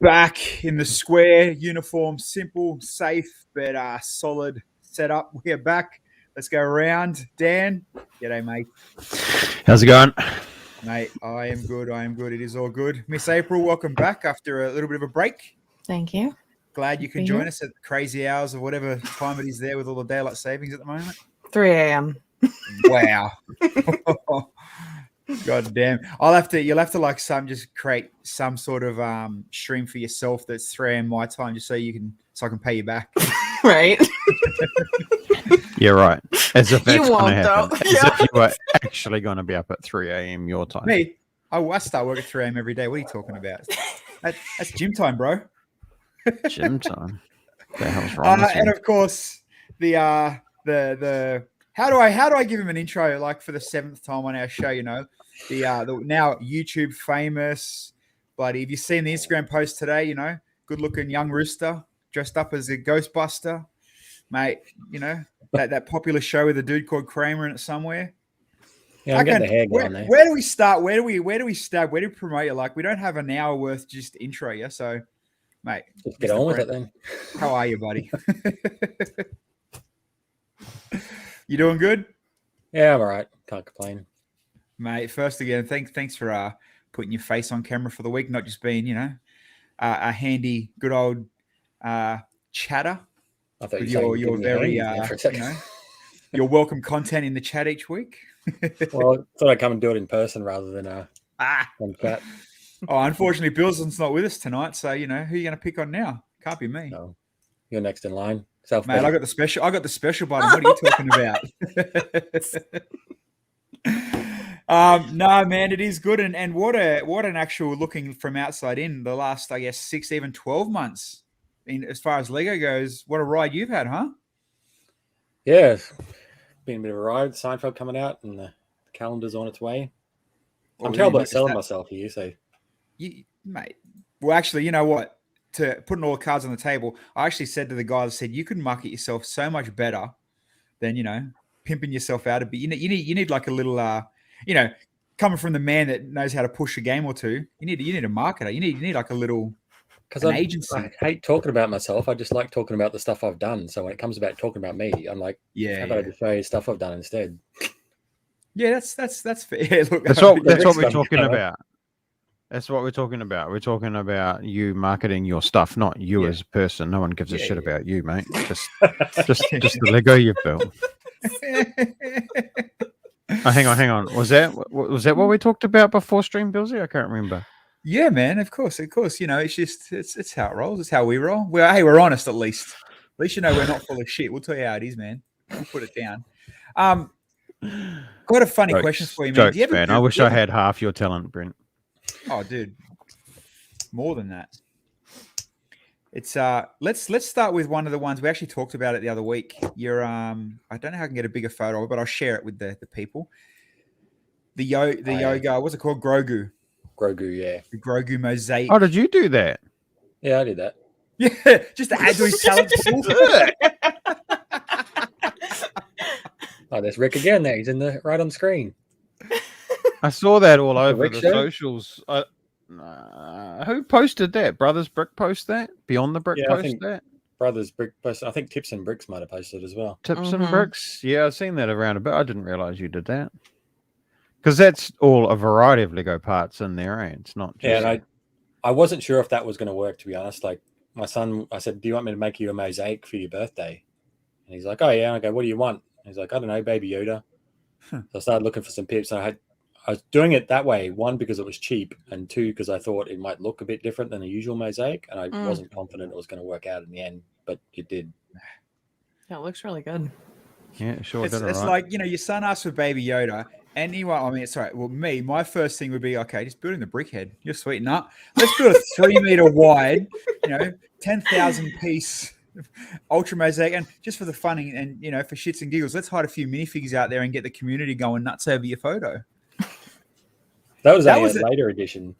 Back in the square uniform, simple, safe, but solid setup. We are back. Let's go around. Dan, g'day, mate. How's it going? Mate, I am good. I am good. It is all good. Miss April, welcome back after a little bit of a break. Thank you. Glad you can join us at crazy hours or whatever time it is there with all the daylight savings at the moment. 3 a.m. Wow. God damn. You'll have to like just create some sort of stream for yourself that's 3 a.m. my time just so I can pay you back. Right. Yeah, right. As if that's You going to won't, happen. though. As if you were actually going to be up at 3 a.m. your time. Me? I start work at 3 a.m. every day. What are you talking about? That's gym time, bro. Gym time. What the hell's wrong with you? And of course, the how do I give him an intro like for the 7th time on our show? You know, the now YouTube famous, bloody. Have you seen the Instagram post today? You know, good looking young rooster dressed up as a Ghostbuster, mate. You know that popular show with a dude called Kramer in it somewhere. Yeah, I'm getting the hair going there. Where do we start? Where do we start? Where do we promote you? Like we don't have an hour worth just intro you, so mate. Just get on with it then. How are you, buddy? You doing good? Yeah, I'm all right. Can't complain. Mate, first again, thanks for putting your face on camera for the week, not just being, you know, a handy, good old chatter. I thought with you your very, you know, your welcome content in the chat each week. Well, I thought I'd come and do it in person rather than on chat. Oh, unfortunately, Bilson's not with us tonight, so you know who are you going to pick on now? Can't be me. No, you're next in line. Mate, I got the special button. What are you talking about? No, man, it is good, and what an actual looking from outside in the last, I guess, 6, even 12 months. As far as Lego goes, what a ride you've had, huh? Yeah, been a bit of a ride. Seinfeld coming out, and the calendar's on its way. I'm terrible at selling myself here, so. Mate. Well, actually, you know what? To putting all the cards on the table, I actually said to the guys, I said, you can market yourself so much better than, you know, pimping yourself out a bit. You need like a little, you know, coming from the man that knows how to push a game or two. You need a marketer. You need like a little agency. I hate talking about myself. I just like talking about the stuff I've done. So when it comes about talking about me, I'm like, how about I just show you stuff I've done instead? Yeah, that's fair. Yeah, look, that's what we're talking about. That's what we're talking about. We're talking about you marketing your stuff, not you as a person. No one gives a shit about you, mate. Just the Lego you've built. Hang on. Was that what we talked about before stream, Bilsy? I can't remember. Yeah, man. Of course. You know, it's how it rolls. It's how we roll. Well, hey, we're honest at least. At least you know we're not full of shit. We'll tell you how it is, man. We'll put it down. Got a funny question for you, man. Jokes, man. I wish I had half your talent, Brent. Oh, dude, more than that. It's let's start with one of the ones we actually talked about it the other week. You're I don't know how I can get a bigger photo, but I'll share it with the people. The yoga, what's it called? Grogu, yeah. The Grogu mosaic. Oh, did you do that? Yeah, I did that. Yeah, just to add to his talent pool. Oh, there's Rick again. There, he's right on screen. I saw that all over the socials. Who posted that? Brothers Brick post that? Beyond the Brick post that? Brothers Brick post. I think Tips and Bricks might have posted as well. Tips and Bricks? Yeah, I've seen that around a bit. I didn't realize you did that. Because that's all a variety of Lego parts in there, eh? It's not just... Yeah, and I wasn't sure if that was going to work, to be honest. Like, my son, I said, do you want me to make you a mosaic for your birthday? And he's like, oh, yeah. And I go, what do you want? And he's like, I don't know, Baby Yoda. So I started looking for some pips, and I was doing it that way, one, because it was cheap, and two, because I thought it might look a bit different than a usual mosaic, and I wasn't confident it was going to work out in the end, but it did. Yeah, it looks really good. Yeah, sure. It's like, you know, your son asked for Baby Yoda, and my first thing would be, okay, just building the brickhead. You're sweet. Let's build a 3 meter wide, you know, 10,000 piece Ultra Mosaic, and just for the fun and for shits and giggles, let's hide a few minifigures out there and get the community going nuts over your photo. That was a later edition.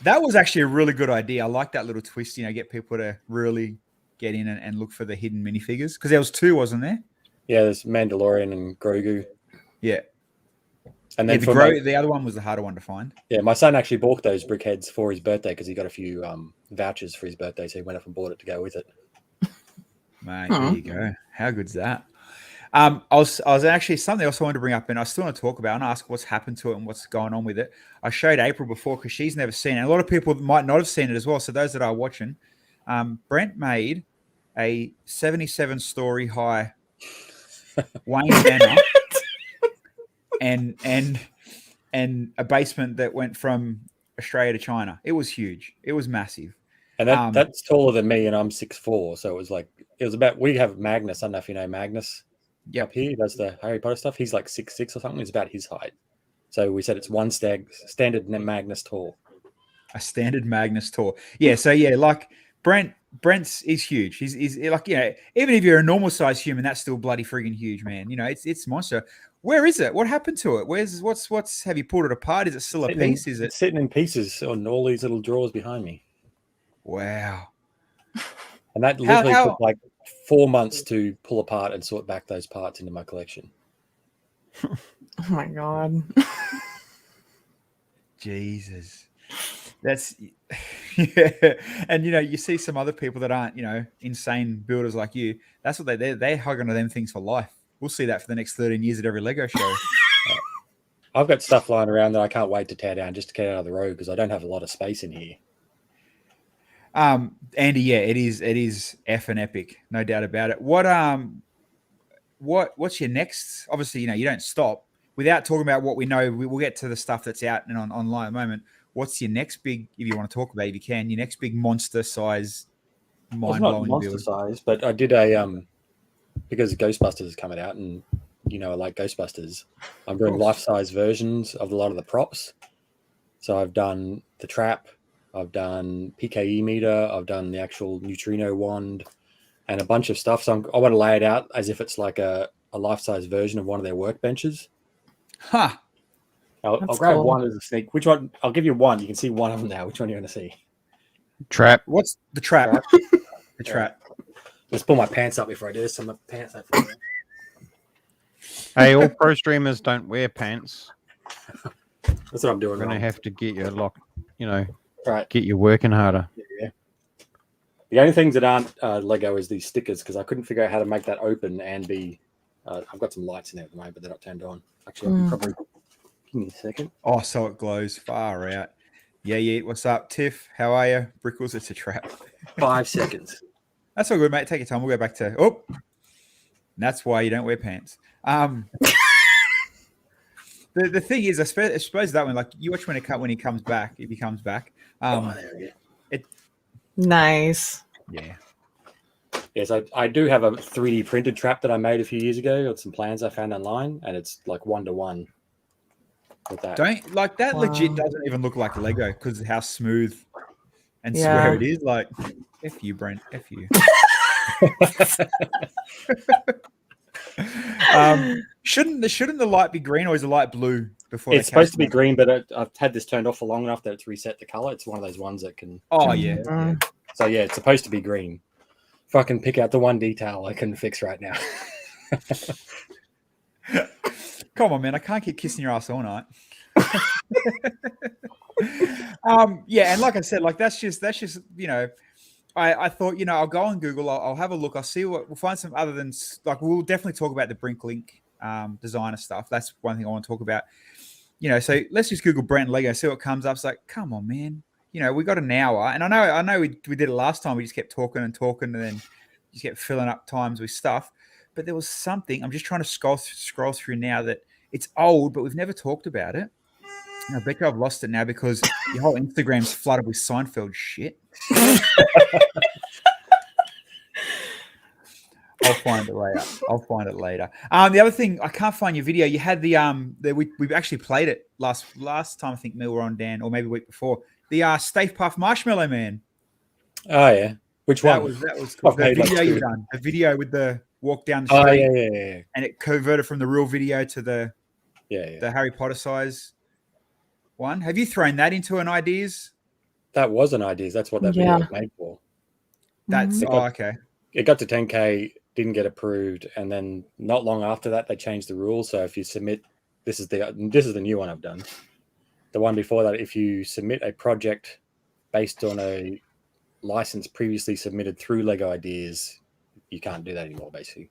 That was actually a really good idea. I like that little twist. Get people to really get in and look for the hidden minifigures, because there was 2, wasn't there? Yeah, there's Mandalorian and Grogu. Yeah. And then the other one was the harder one to find. Yeah, my son actually bought those brickheads for his birthday because he got a few vouchers for his birthday, so he went up and bought it to go with it. Mate, there you go. How good's that? I was actually something else I wanted to bring up, and I still want to talk about and ask what's happened to it and what's going on with it. I showed April before because she's never seen it. And a lot of people might not have seen it as well. So those that are watching, Brent made a 77-story high Wayne Manor and a basement that went from Australia to China. It was huge. It was massive. And that's taller than me, and I'm 6'4". So it was about, we have Magnus. I don't know if you know Magnus. Yep. Up here, he does the Harry Potter stuff. He's like 6'6" or something. It's about his height. So we said it's one standard Magnus tall. A standard Magnus tall. Yeah. So like Brent's is huge. He's like, even if you're a normal size human, that's still bloody friggin' huge, man. It's monster. Where is it? What happened to it? What's have you pulled it apart? Is it still a piece? Is it sitting in pieces on all these little drawers behind me? Wow. And that literally took like 4 months to pull apart and sort back those parts into my collection. Oh my God. Jesus. That's yeah. And you see some other people that aren't, insane builders like you. That's what they're hugging on them things for life. We'll see that for the next 13 years at every Lego show. I've got stuff lying around that I can't wait to tear down just to get out of the road because I don't have a lot of space in here. Andy, yeah, it is effing epic, no doubt about it. What's your next? Obviously, you don't stop without talking about what we know. We'll get to the stuff that's out and online at the moment. What's your next big, if you want to talk about it, if you can, your next big monster size, mind-blowing monster build? size, but I did because Ghostbusters is coming out, and I like Ghostbusters. I'm doing life-size versions of a lot of the props. So I've done the trap, I've done PKE meter, I've done the actual neutrino wand, and a bunch of stuff. So I want to lay it out as if it's like a life-size version of one of their workbenches. Huh. I'll grab one as a sneak. Which one? I'll give you one. You can see one of them now. Which one are you going to see? Trap. What's the trap? The trap. Let's pull my pants up before I do this. My pants up. Hey, all pro streamers don't wear pants. That's what I'm doing. We're going to have to get you locked, right. Get you working harder. Yeah. The only things that aren't Lego is these stickers, because I couldn't figure out how to make that open and be. I've got some lights in there at the moment, but they're not turned on. Actually, I can probably. Give me a second. Oh, so it glows. Far out. Yeah. What's up, Tiff? How are you? Brickles, it's a trap. 5 seconds. That's all good, mate. Take your time. We'll go back to. Oh, that's why you don't wear pants. The thing is, I suppose that one, like you watch when he comes back, if he comes back. There we go. Nice. Yeah. Yes, I do have a 3D printed trap that I made a few years ago with some plans I found online, and it's like 1-to-1 with that. Don't like that. Wow. Legit doesn't even look like Lego because of how smooth and square it is. Like, F you, Brent. F you. Shouldn't the light be green, or is the light blue before? It's supposed to be green, but I've had this turned off for long enough that it's reset the color. It's one of those ones that can. Oh yeah. So yeah, it's supposed to be green. If I can pick out the one detail I can fix right now. Come on, man! I can't keep kissing your ass all night. Yeah, and like I said, like that's just I thought, I'll go on Google, I'll have a look, I'll see what we'll find. Some other than like we'll definitely talk about the Brinklink designer stuff. That's one thing I want to talk about. So let's just Google Brent Lego, see what comes up. It's like, come on, man. We got an hour, and I know we did it last time. We just kept talking, and then just kept filling up times with stuff. But there was something. I'm just trying to scroll through now that it's old, but we've never talked about it. I bet you I've lost it now because your whole Instagram's flooded with Seinfeld shit. I'll find it later. The other thing, I can't find your video. You had we've actually played it last time. I think we were on, Dan, or maybe the week before. The Stave Puff Marshmallow Man. Oh yeah. Which That one? was cool. I've The made, like, video you two. done. The video with the walk down the Oh street, yeah. and it converted from the real video to the Yeah. Harry Potter size one. Have you thrown that into an ideas? That was an idea. That's what that video was made for. That's Mhm. okay. It got to 10K, didn't get approved, and then not long after that, they changed the rules. So if you submit, this is the new one I've done. The one before that, if you submit a project based on a license previously submitted through Lego Ideas, you can't do that anymore, basically.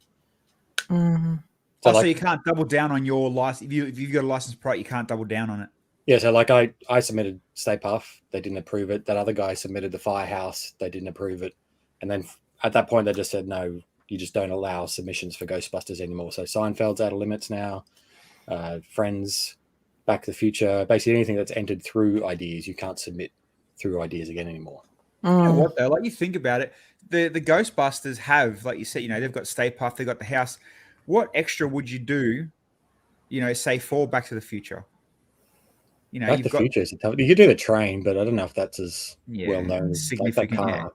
Mhm. So you can't double down on your license. If you've got a licensed product, you can't double down on it. Yeah, so like I submitted Stay Puff, they didn't approve it. That other guy submitted the Firehouse, they didn't approve it. And then at that point, they just said, no, you just don't allow submissions for Ghostbusters anymore. So Seinfeld's out of limits now. Friends, Back to the Future, basically anything that's entered through Ideas, you can't submit through Ideas again anymore. You know what though? Like you think about it, the Ghostbusters have, like you said, they've got Stay Puft, they've got the house. What extra would you do? Say for Back to the Future. Back to the Future is tough. You could do the train, but I don't know if that's as well known as significant. Like that car.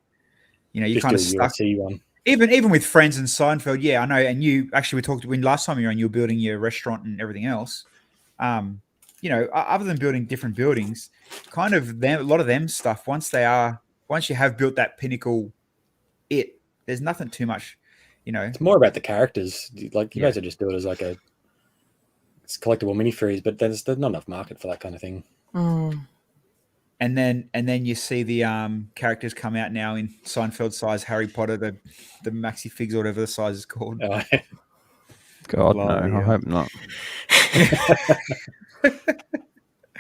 You just kind of do a stuck. UFC one. Even with Friends and Seinfeld, yeah, I know. And we talked when last time you were on, you were building your restaurant and everything else. Other than building different buildings, kind of a lot of them stuff. Once you have built that pinnacle, there's nothing too much. It's more about the characters. Like you guys are just do it as like it's collectible minifigures, but there's not enough market for that kind of thing. And then you see the characters come out now in Seinfeld size, Harry Potter, the maxi figs or whatever the size is called. God, no, I hope not.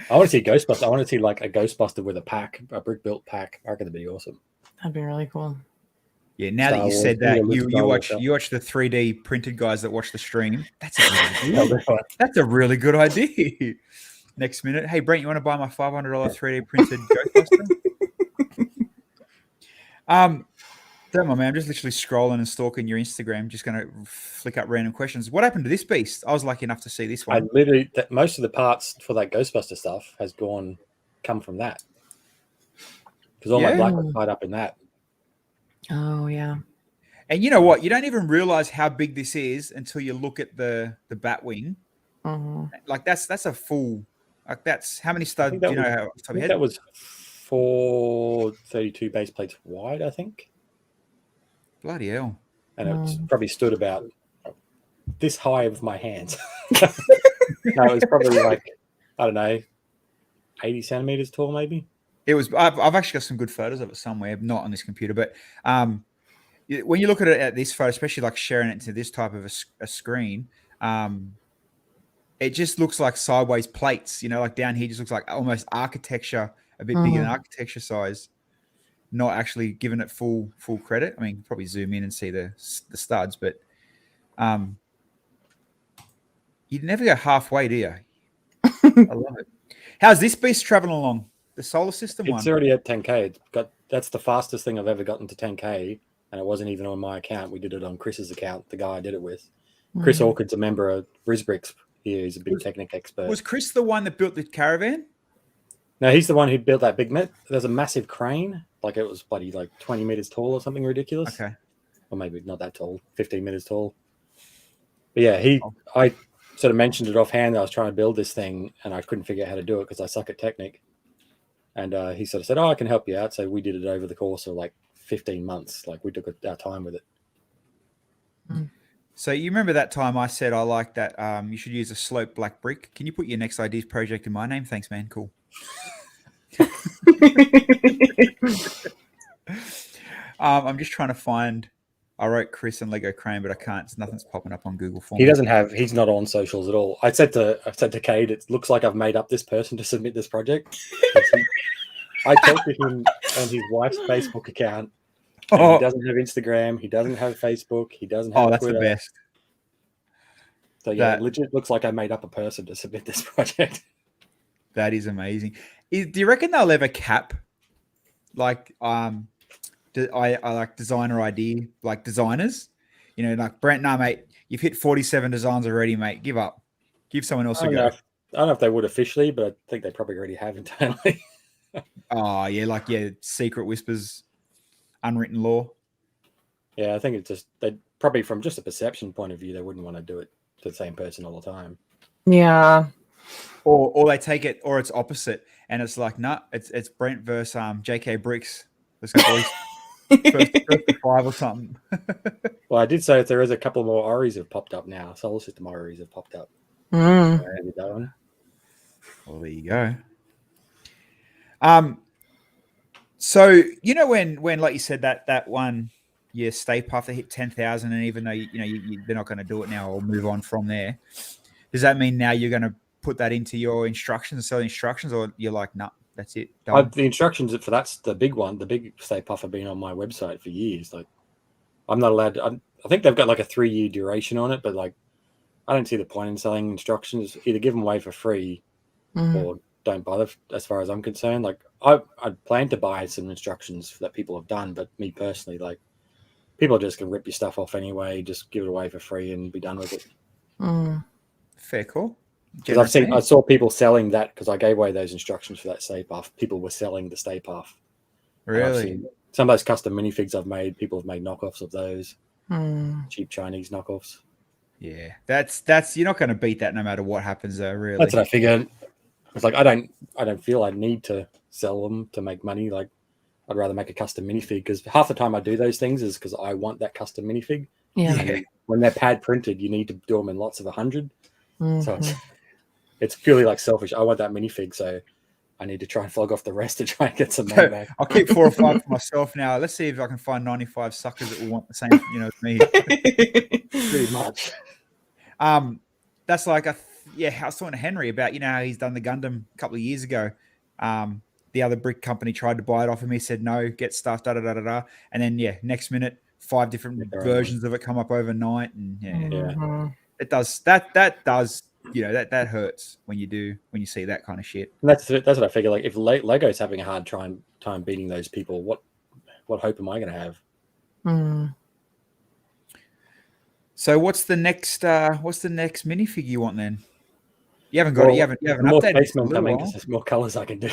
I want to see Ghostbuster. I want to see like a Ghostbuster with a brick built pack. I reckon that'd be awesome. That'd be really cool. Yeah, now that you said that, you watch the 3D printed guys that watch the stream. That's a really good idea. Next minute, hey Brent, you want to buy my $500 3D printed Ghostbuster? Don't mind, man. I'm just literally scrolling and stalking your Instagram. Just going to flick up random questions. What happened to this beast? I was lucky enough to see this one. Most of the parts for that Ghostbuster stuff has come from that, because all my black was tied up in that. Oh yeah. And you know what? You don't even realize how big this is until you look at the Batwing. Like that's a full. Like that's how many studs? Do you know how? I think that was 432 base plates wide. I think. Bloody hell! And it probably stood about this high with my hands. No, it was probably like I don't know, 80 centimeters tall, maybe. It was. I've actually got some good photos of it somewhere, not on this computer, but when you look at this photo, especially like sharing it to this type of a screen, it just looks like sideways plates. Like down here, just looks like almost architecture, a bit bigger than architecture size. Not actually giving it full credit. I mean, probably zoom in and see the studs, but you'd never go halfway, do you? I love it. How's this beast traveling along? The solar system one? It's already at 10K. That's the fastest thing I've ever gotten to 10K, and it wasn't even on my account. We did it on Chris's account, the guy I did it with. Chris Orchard's a member of Brisbricks. He's a big Technic expert. Was Chris the one that built the caravan? No, he's the one who built that big There's a massive crane. Like it was bloody like 20 meters tall or something ridiculous. Okay. Or maybe not that tall, 15 meters tall. But yeah, I sort of mentioned it offhand that I was trying to build this thing and I couldn't figure out how to do it because I suck at Technic. And he sort of said, I can help you out. So we did it over the course of like 15 months. Like we took our time with it. So you remember that time I said I like that you should use a sloped black brick. Can you put your next ideas project in my name? Thanks, man. Cool. I'm just trying to find. I wrote Chris and Lego Crane, but I can't. Nothing's popping up on Google for me. He's not on socials at all. I said to Cade, it looks like I've made up this person to submit this project. I talked to him on his wife's Facebook account. He doesn't have Instagram. He doesn't have Facebook. He doesn't have that's Twitter. the best. So yeah, it legit looks like I made up a person to submit this project. That is amazing. Do you reckon they'll ever cap like I like designer ID, like designers? Like Brent, nah, mate, you've hit 47 designs already, mate. Give up. Give someone else a go. I don't know if they would officially, but I think they probably already have internally. Oh, yeah, secret whispers. unwritten law. Yeah, I think it's just they probably from just a perception point of view, they wouldn't want to do it to the same person all the time. Yeah. Or they take it, or it's opposite, and it's like, nah, it's Brent versus JK Bricks. Let's go, boys. first to 5 or something. Well, I did say that there is a couple more Oris have popped up now. Solar System Oris have popped up. Mm. That one. Well, there you go. So you know when like you said that one, your Stay Puft they hit 10,000, and even though they're not going to do it now or move on from there, does that mean now you're going to put that into your instructions, sell instructions, or you're like, nah, that's it? The instructions for that's the big one. The big Stay Puft have been on my website for years. Like, I'm not allowed to. I think they've got like a 3-year duration on it, but like, I don't see the point in selling instructions. Either give them away for free, or don't bother. As far as I'm concerned, like I plan to buy some instructions that people have done, but me personally, like, people are just gonna rip your stuff off anyway. Just give it away for free and be done with it. Fair call. Because I saw people selling that because I gave away those instructions for that Stay Puft. People were selling the Stay Puft. Really? Some of those custom minifigs I've made, people have made knockoffs of those. Cheap Chinese knockoffs. Yeah, that's you're not going to beat that no matter what happens though. Really, that's what I figured. It's like I don't feel I need to sell them to make money. Like, I'd rather make a custom minifig because half the time I do those things is because I want that custom minifig. Yeah. When they're pad printed, you need to do them in lots of 100. So it's purely like selfish. I want that minifig, so I need to try and flog off the rest to try and get some money back. I'll keep 4 or 5 for myself now. Let's see if I can find 95 suckers that will want the same, as me. Pretty much. That's like I was talking to Henry about how he's done the Gundam a couple of years ago. The other brick company tried to buy it off him. He said no, get stuff, and then next minute 5 different versions of it come up overnight, and it does that does. That hurts when you see that kind of shit. And that's what I figure. Like, if Lego's having a hard time beating those people, what hope am I going to have? So what's the next minifig you want then? You haven't got it. You haven't more updated spacemen coming because there's more colors I can do.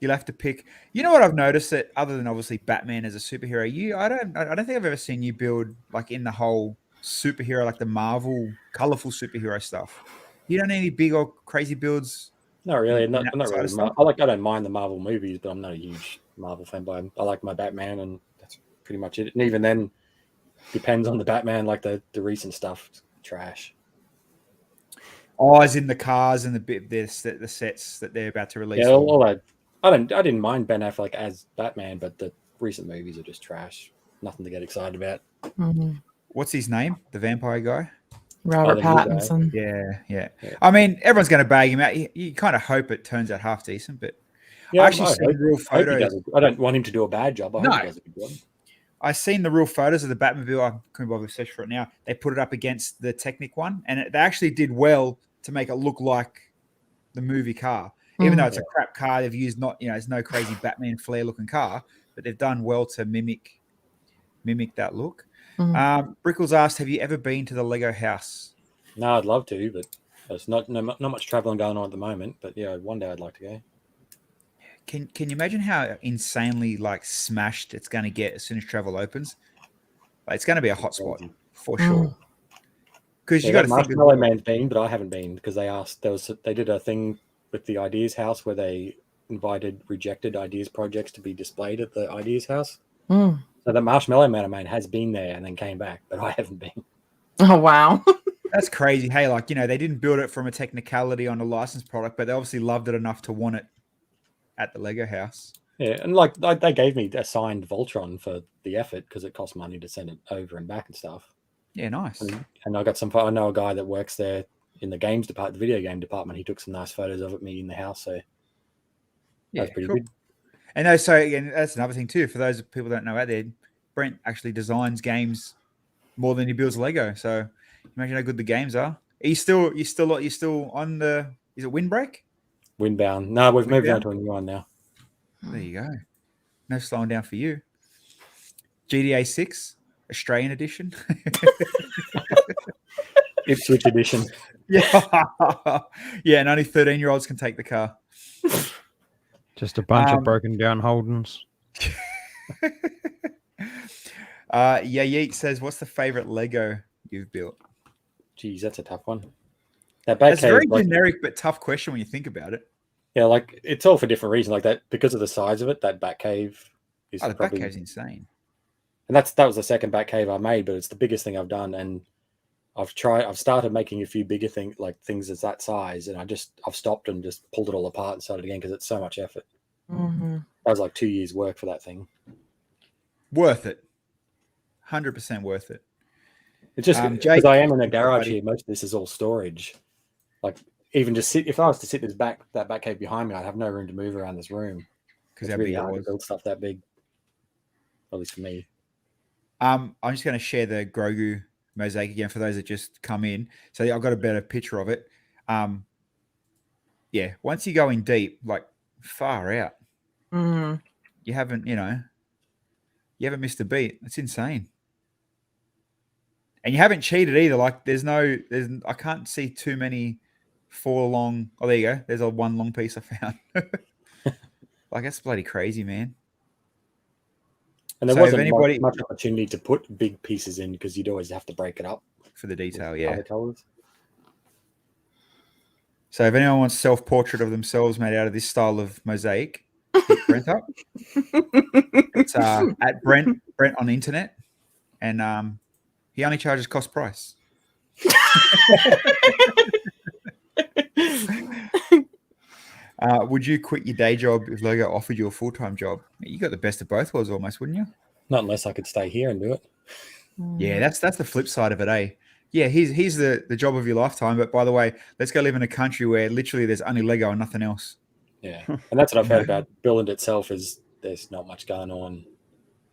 You'll have to pick. You know what I've noticed, that other than obviously Batman as a superhero, I don't think I've ever seen you build like in the whole superhero, like the Marvel colorful superhero stuff. You don't need any big or crazy builds. Not really. I'm not really. I don't mind the Marvel movies, but I'm not a huge Marvel fan. But I like my Batman, and that's pretty much it. And even then, depends on the Batman. Like the recent stuff, trash. Oh, as in the cars and the sets that they're about to release. Yeah, all that. I didn't mind Ben Affleck as Batman, but the recent movies are just trash. Nothing to get excited about. What's his name? The vampire guy? Robert Pattinson. Yeah. I mean, everyone's going to bag him out. You kind of hope it turns out half decent, but I actually seen real photos. I don't want him to do a bad job. I hope he does a good job. I seen the real photos of the Batmobile. I couldn't bother to search for it now. They put it up against the Technic one, and they actually did well to make it look like the movie car. Even though it's a crap car, they've used it's no crazy Batman flare looking car, but they've done well to mimic that look. Brickles asked, have you ever been to the Lego house? No, I'd love to, but there's not much traveling going on at the moment. But yeah, one day I'd like to go. Can you imagine how insanely like smashed it's going to get as soon as travel opens? Like, it's going to be a hot spot for sure. Because you got to think Marshmallow Man's been, but I haven't been because they did a thing with the Ideas House where they invited rejected Ideas projects to be displayed at the Ideas House. So the Marshmallow Man has been there and then came back, but I haven't been. Oh, wow. That's crazy. Hey, like, they didn't build it from a technicality on a licensed product, but they obviously loved it enough to want it at the Lego house. Yeah, and like they gave me a signed Voltron for the effort because it costs money to send it over and back and stuff. Yeah, nice. And I know a guy that works there in the games department, the video game department. He took some nice photos of me in the house, so that's pretty good. And so again, that's another thing too. For those people that don't know out there, Brent actually designs games more than he builds Lego. So imagine how good the games are. Are you still on the? Is it Windbreak? Windbound. No, we've moved on to a new one now. There you go. No slowing down for you. GTA 6 Australian edition. Ipswich edition. Yeah, and only 13-year-olds can take the car. Just a bunch of broken down Holdens. Yeet says, "What's the favorite Lego you've built?" Geez, that's a tough one. That Batcave, That's a very generic but tough question when you think about it. Yeah, like it's all for different reasons. Like that, because of the size of it, that Batcave is the probably Batcave's insane. And that was the second Batcave I made, but it's the biggest thing I've done. And I've started making a few bigger things, like things that's that size, and I've stopped and just pulled it all apart and started again because it's so much effort. Mm-hmm. That was like 2 years work for that thing. Worth it. 100% worth it. It's just because I am in a garage here. Most of this is all storage. Like even just if I was to sit that Batcave behind me, I'd have no room to move around this room because it's really hard to build stuff that big. At least for me. I'm just going to share the Grogu mosaic again for those that just come in. So I've got a better picture of it. Yeah, once you go in deep, like far out, you haven't missed a beat. It's insane. And you haven't cheated either. Like I can't see too many 4 long. Oh, there you go. There's a 1 long piece I found. Like that's bloody crazy, man. And there wasn't much opportunity to put big pieces in because you'd always have to break it up for the detail. Yeah. Other colors. So if anyone wants self-portrait of themselves made out of this style of mosaic, hit Brent up. It's at Brent on the internet, and he only charges cost price. Would you quit your day job if Lego offered you a full-time job? You got the best of both worlds almost, wouldn't you? Not unless I could stay here and do it. Yeah, that's the flip side of it, eh? Yeah, here's the job of your lifetime. But by the way, let's go live in a country where literally there's only Lego and nothing else. Yeah, and that's what I've heard about Billund itself is there's not much going on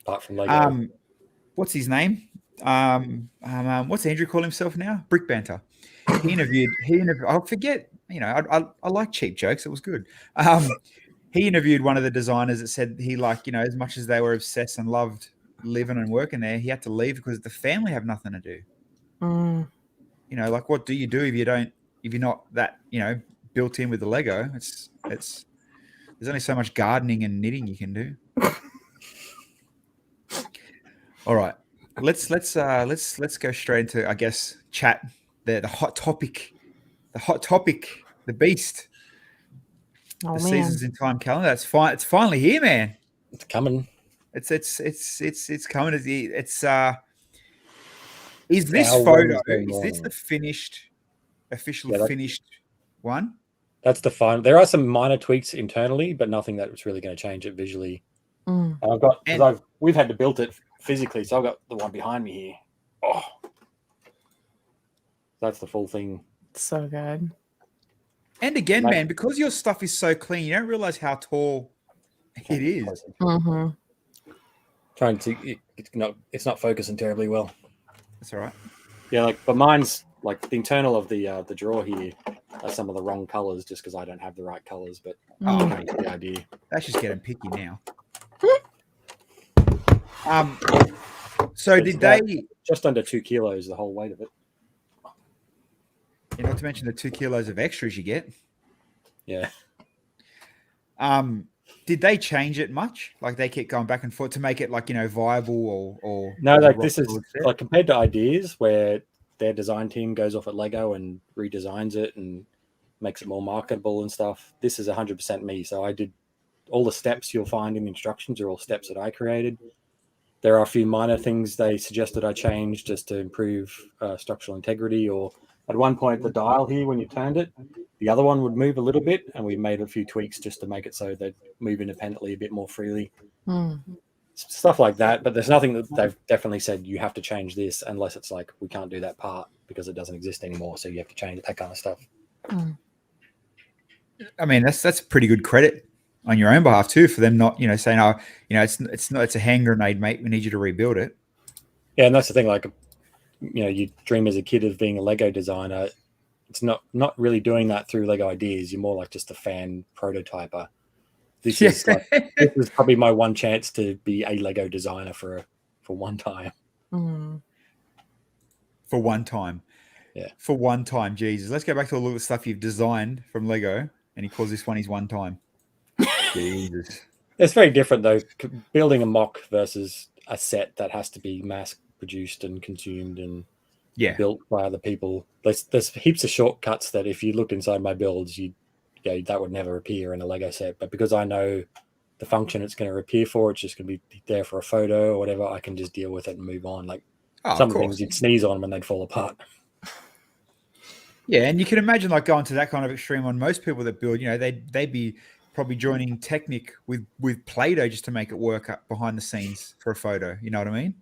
apart from Lego. What's his name? What's Andrew call himself now? Brick Banter. He interviewed. I forget. I like cheap jokes. It was good. He interviewed one of the designers that said he as much as they were obsessed and loved living and working there, he had to leave because the family have nothing to do. Like what do you do if you're not that, built in with the Lego? It's there's only so much gardening and knitting you can do. All right. Let's go straight into, I guess, chat. The hot topic, the beast. The seasons in time calendar. It's fine. It's finally here, man. It's coming. It's coming. Is this photo? Is this the officially finished one? That's the final. There are some minor tweaks internally, but nothing that's really going to change it visually. We've had to build it physically, so I've got the one behind me here. Oh, that's the full thing. So good. And again, man, because your stuff is so clean, you don't realize how tall it is. Mm-hmm. Trying to, it's not focusing terribly well. That's all right. Yeah, but mine's like the internal of the drawer here are some of the wrong colors, just because I don't have the right colors. But the idea. That's just getting picky now. So did they just under 2 kilos the whole weight of it? Not to mention the 2 kilos of extras you get. Yeah. Did they change it much? Like they kept going back and forth to make it viable or no? Like this is like compared to ideas where their design team goes off at Lego and redesigns it and makes it more marketable and stuff. This is 100% me. So I did all the steps you'll find in the instructions are all steps that I created. There are a few minor things they suggested I change just to improve structural integrity. Or at one point, the dial here, when you turned it, the other one would move a little bit, and we made a few tweaks just to make it so they'd move independently a bit more freely. Stuff like that. But there's nothing that they've definitely said you have to change this unless it's like we can't do that part because it doesn't exist anymore. So you have to change that kind of stuff. I mean, that's pretty good credit on your own behalf too, for them not, saying, "Oh, it's a hand grenade, mate. We need you to rebuild it." Yeah, and that's the thing. Like, you dream as a kid of being a Lego designer. It's not really doing that through Lego ideas. You're more like just a fan prototyper. This is probably my one chance to be a Lego designer for one time. For one time. Yeah. For one time, Jesus. Let's go back to all the stuff you've designed from Lego, and he calls this one his one time. Jesus. It's very different though. Building a mock versus a set that has to be mass produced and consumed and Yeah. built by other people. There's heaps of shortcuts that if you looked inside my builds, that would never appear in a Lego set. But because I know the function it's going to appear for, it's just going to be there for a photo or whatever, I can just deal with it and move on. Like some things you'd sneeze on when they'd fall apart. Yeah, and you can imagine like going to that kind of extreme on most people that build. You know, they'd be probably joining Technic with Play-Doh just to make it work up behind the scenes for a photo. You know what I mean?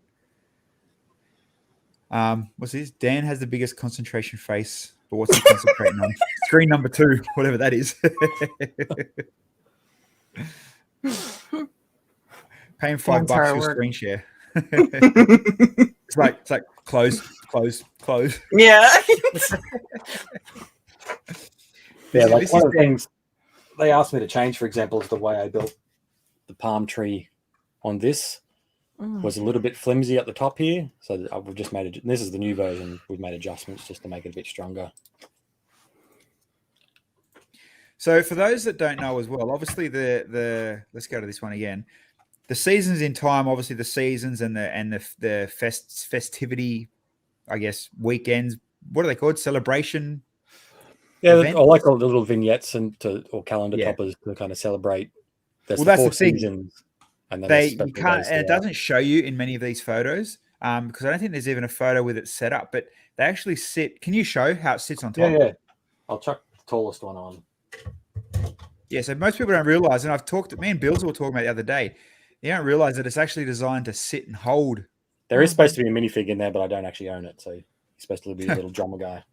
What's this? Dan has the biggest concentration face, but what's he concentrating on? Screen number 2, whatever that is. Paying $5 for screen share. It's like close. Yeah. Yeah, like one of the things they asked me to change, for example, is the way I built the palm tree on this was a little bit flimsy at the top here. So we've just made it. This is the new version. We've made adjustments just to make it a bit stronger. So for those that don't know as well, obviously the let's go to this one again. The seasons in time, obviously the seasons and the festivity, I guess, weekends. What are they called? Celebration. Yeah, events? I like all the little vignettes or calendar toppers to kind of celebrate. Well, that's the thing. Seasons, and then you can't, and it doesn't show you in many of these photos because I don't think there's even a photo with it set up. But they actually sit. Can you show how it sits on top? Yeah. I'll chuck the tallest one on. Yeah, so most people don't realize, and I've talked. Me and Bilsy were talking about it the other day. You don't realize that it's actually designed to sit and hold. There is supposed to be a minifig in there, but I don't actually own it, so he's supposed to be a little drummer guy.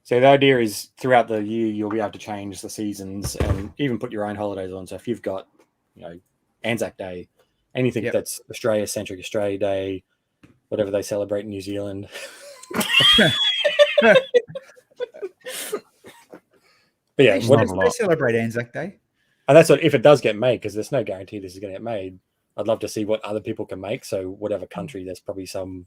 So the idea is throughout the year you'll be able to change the seasons and even put your own holidays on. So if you've got, Anzac Day, anything that's Australia-centric, Australia Day, whatever they celebrate in New Zealand. But yeah, they celebrate Anzac Day. And that's what, if it does get made, because there's no guarantee this is going to get made, I'd love to see what other people can make. So whatever country, there's probably some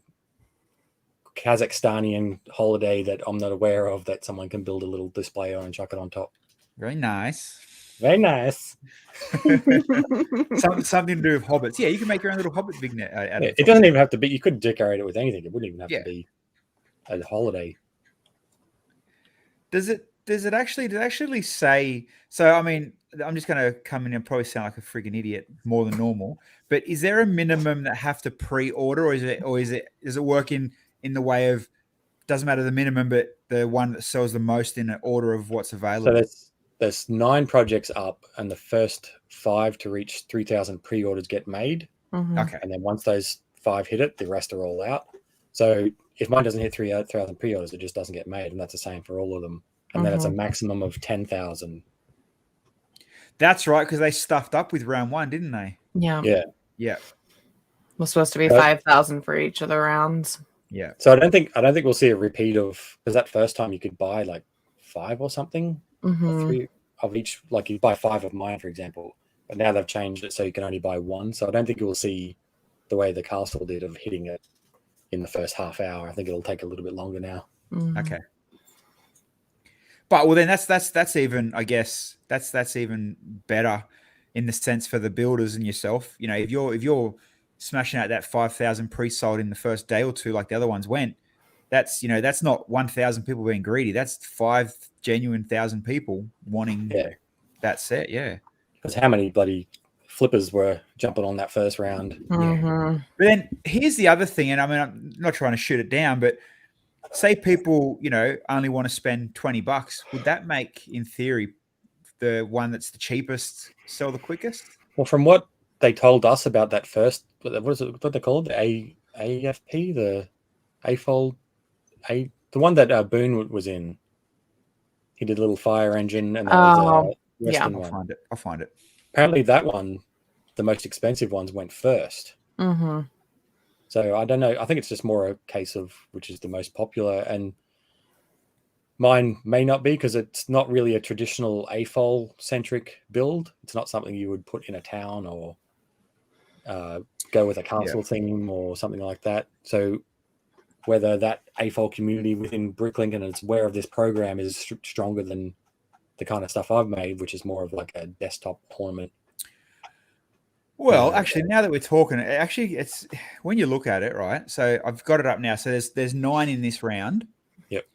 Kazakhstanian holiday that I'm not aware of that someone can build a little display on and chuck it on top. Very nice. Very nice. Something to do with hobbits. Yeah, you can make your own little hobbit vignette out of it. It doesn't even have to be, you could decorate it with anything. It wouldn't even have to be a holiday. Does it actually say, so I mean, I'm just going to come in and probably sound like a freaking idiot more than normal, but is there a minimum that have to pre-order or does it work in the way of, doesn't matter the minimum, but the one that sells the most in an order of what's available? So there's 9 projects up and the first 5 to reach 3,000 pre-orders get made. Okay. And then once those 5 hit it, the rest are all out. So if mine doesn't hit 3,000 pre-orders, it just doesn't get made. And that's the same for all of them. And then it's a maximum of 10,000. That's right, because they stuffed up with round 1, didn't they? Yeah. It was supposed to be 5,000 for each of the rounds. Yeah. So I don't think we'll see a repeat of, because that first time you could buy like 5 or something, or 3 of each. Like you buy 5 of mine, for example. But now they've changed it so you can only buy 1. So I don't think you will see the way the castle did of hitting it in the first half hour. I think it'll take a little bit longer now. Okay. But well, then that's even, I guess that's even better in the sense for the builders and yourself. If you're smashing out that 5,000 pre-sold in the first day or 2, like the other ones went, that's not 1,000 people being greedy. That's 5 genuine 1,000 people wanting that set. Yeah. Because how many bloody flippers were jumping on that first round? But then here's the other thing, and I mean, I'm not trying to shoot it down, but say people, only want to spend $20. Would that make, in theory, the one that's the cheapest sell the quickest? Well, from what they told us about that first, what they called the AFP, the A-fold, the one that Boone was in. He did a little fire engine, and that was a Western one. I'll find it. Apparently, that one, the most expensive ones, went first. So I don't know. I think it's just more a case of which is the most popular, and mine may not be because it's not really a traditional AFOL centric build. It's not something you would put in a town or go with a castle theme or something like that. So whether that AFOL community within Bricklink and it's aware of this program is stronger than the kind of stuff I've made, which is more of like a desktop ornament. Well, actually, now that we're talking, actually, it's when you look at it, right? So I've got it up now. So there's 9 in this round. Yep.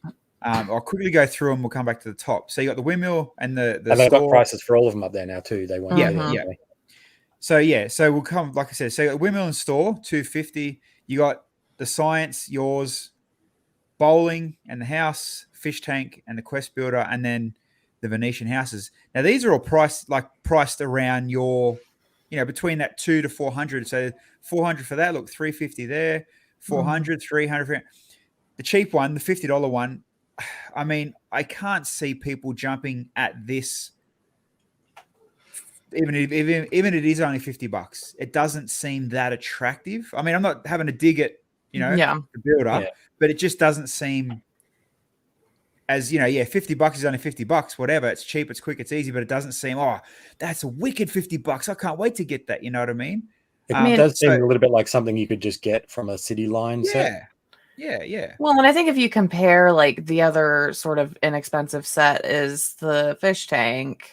I'll quickly go through and we'll come back to the top. So you got the windmill and the and they've got store. prices for all of them up there now too. They won't. Yeah. So we'll come, like I said. So you got the windmill and store, $250. You got the science, yours, bowling and the house, fish tank and the quest builder, and then the Venetian houses. Now these are all priced around your, between that 200 to 400. So 400 for that. Look, 350 there, 400, 300. The cheap one, the $50 one. I mean, I can't see people jumping at this. Even it is only $50, it doesn't seem that attractive. I mean, I'm not having a dig at the builder, but it just doesn't seem as $50 is only $50, whatever. It's cheap, it's quick, it's easy, but it doesn't seem that's a wicked $50. I can't wait to get that. You know what I mean? It does seem a little bit like something you could just get from a city line set. Yeah. Well, and I think if you compare like the other sort of inexpensive set is the fish tank,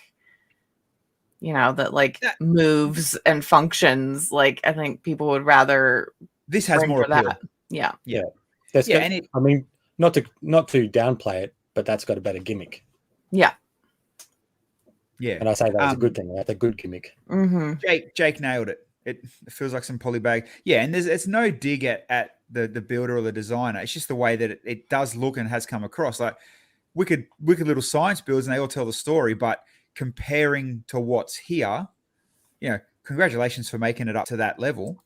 that moves and functions. Like I think people would rather this has more appeal. That. Yeah. I mean, not to downplay it, but that's got a better gimmick. Yeah. Yeah. And I say that as a good thing. That's a good gimmick. Mm-hmm. Jake nailed it. It feels like some polybag. Yeah, and it's no dig at the builder or the designer. It's just the way that it does look and has come across. Like wicked little science builds, and they all tell the story. But comparing to what's here, congratulations for making it up to that level.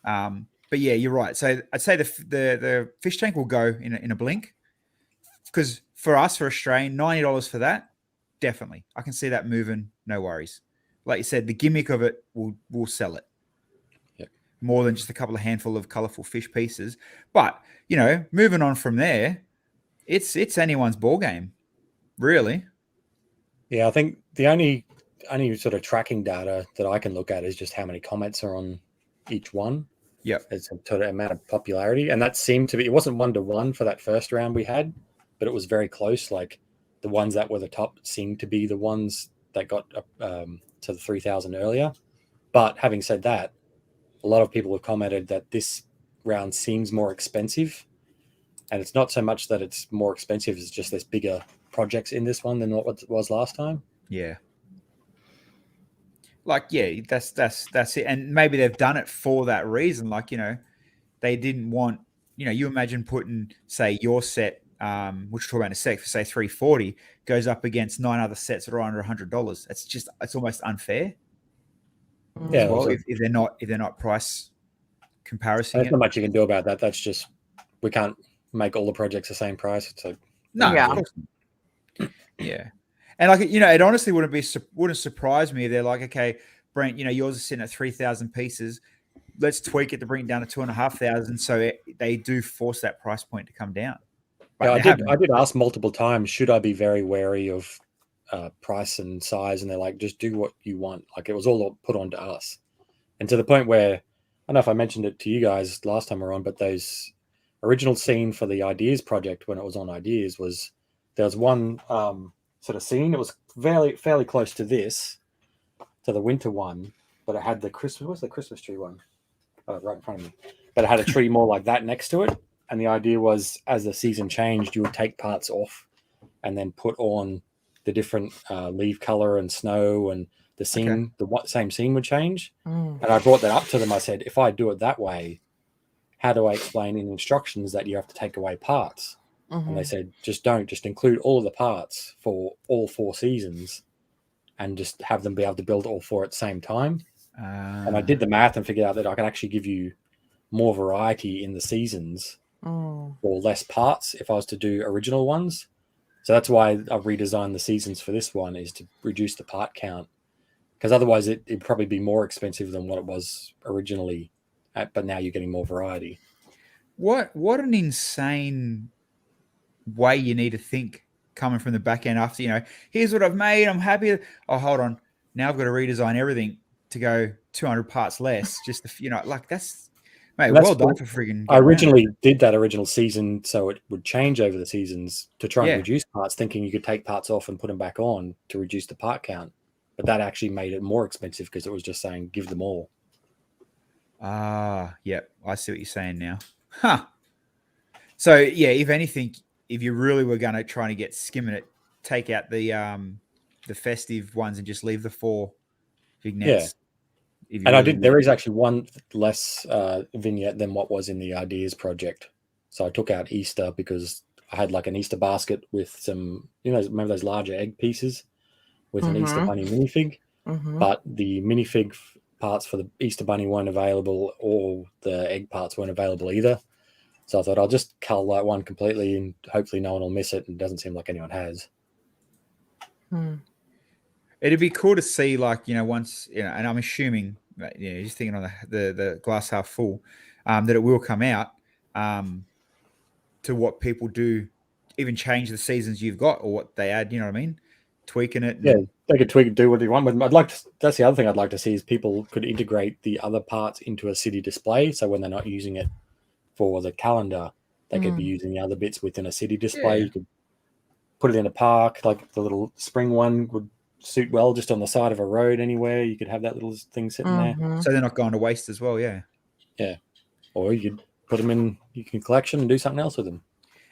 But yeah, you're right. So I'd say the fish tank will go in a blink, because for us, for Australian, $90 for that, definitely. I can see that moving, no worries. Like you said, the gimmick of it will sell it. More than just a couple of handful of colorful fish pieces. But, moving on from there, it's anyone's ball game, really. Yeah, I think the only sort of tracking data that I can look at is just how many comments are on each one. Yeah. It's a sort of amount of popularity. And that seemed to be, it wasn't 1-to-1 for that first round we had, but it was very close. Like the ones that were the top seemed to be the ones that got to the 3,000 earlier. But having said that, a lot of people have commented that this round seems more expensive, and it's not so much that it's more expensive, it's just there's bigger projects in this one than what it was last time. Yeah. Like, yeah, that's it. And maybe they've done it for that reason. Like, they didn't want, you imagine putting, say, your set, which we'll talk about in a sec, for say $340, goes up against 9 other sets that are under $100. It's almost unfair. Yeah. Well, if they're not price comparison. There's not much you can do about that. That's just, we can't make all the projects the same price. It's like, no, yeah. Yeah. And like, it honestly wouldn't surprise me if they're like, okay, Brent, yours is sitting at 3,000 pieces. Let's tweak it to bring it down to 2,500. So they do force that price point to come down. I did ask multiple times, should I be very wary of price and size? And they're like, just do what you want. Like it was all put onto us. And to the point where, I don't know if I mentioned it to you guys last time we were on, but those original scene for the Ideas project, when it was on Ideas, there was one sort of scene. It was fairly close to this, to the winter one, but it had what's the Christmas tree one? Oh, right in front of me. But it had a tree more like that next to it. And the idea was, as the season changed, you would take parts off and then put on the different leaf color and snow, and the scene, same scene would change. And I brought that up to them. I said, if I do it that way, how do I explain in instructions that you have to take away parts? Mm-hmm. And they said, just include all of the parts for all 4 seasons and just have them be able to build all 4 at the same time. And I did the math and figured out that I can actually give you more variety in the seasons for less parts if I was to do original ones. So that's why I've redesigned the seasons for this one, is to reduce the part count, because otherwise it'd probably be more expensive than what it was originally. But now you're getting more variety. What an insane way you need to think coming from the back end after, here's what I've made, I'm happy. Oh, hold on. Now I've got to redesign everything to go 200 parts less. Just, like that's Mate, And that's well done what for friggin' I getting that. originally did that original season so it would change over the seasons to try Yeah. and reduce parts, thinking you could take parts off and put them back on to reduce the part count. But that actually made it more expensive because it was just saying give them all. Yep. I see what you're saying now. Huh. So yeah, if anything, if you really were going to try and get skimming it, take out the festive ones and just leave the 4 vignettes. If you And I really did. There is actually one less vignette than what was in the ideas project. So I took out Easter because I had like an Easter basket with some, remember those larger egg pieces with an Easter Mhm. bunny minifig. Mhm. But the minifig parts for the Easter bunny weren't available, or the egg parts weren't available either. So I thought I'll just cull that one completely, and hopefully no one will miss it. And it doesn't seem like anyone has. It'd be cool to see, like, once, and I'm assuming, just thinking on the glass half full, that it will come out to what people do, even change the seasons you've got or what they add, you know what I mean? Tweaking it. Yeah, they could tweak and do what they want. But I'd like to. That's the other thing I'd like to see is people could integrate the other parts into a city display. So when they're not using it for the calendar, they could be using the other bits within a city display. Yeah. You could put it in a park, like the little spring one would suit well just on the side of a road anywhere. You could have that little thing sitting there. So they're not going to waste as well, yeah. Yeah. Or you could put them in your collection and do something else with them.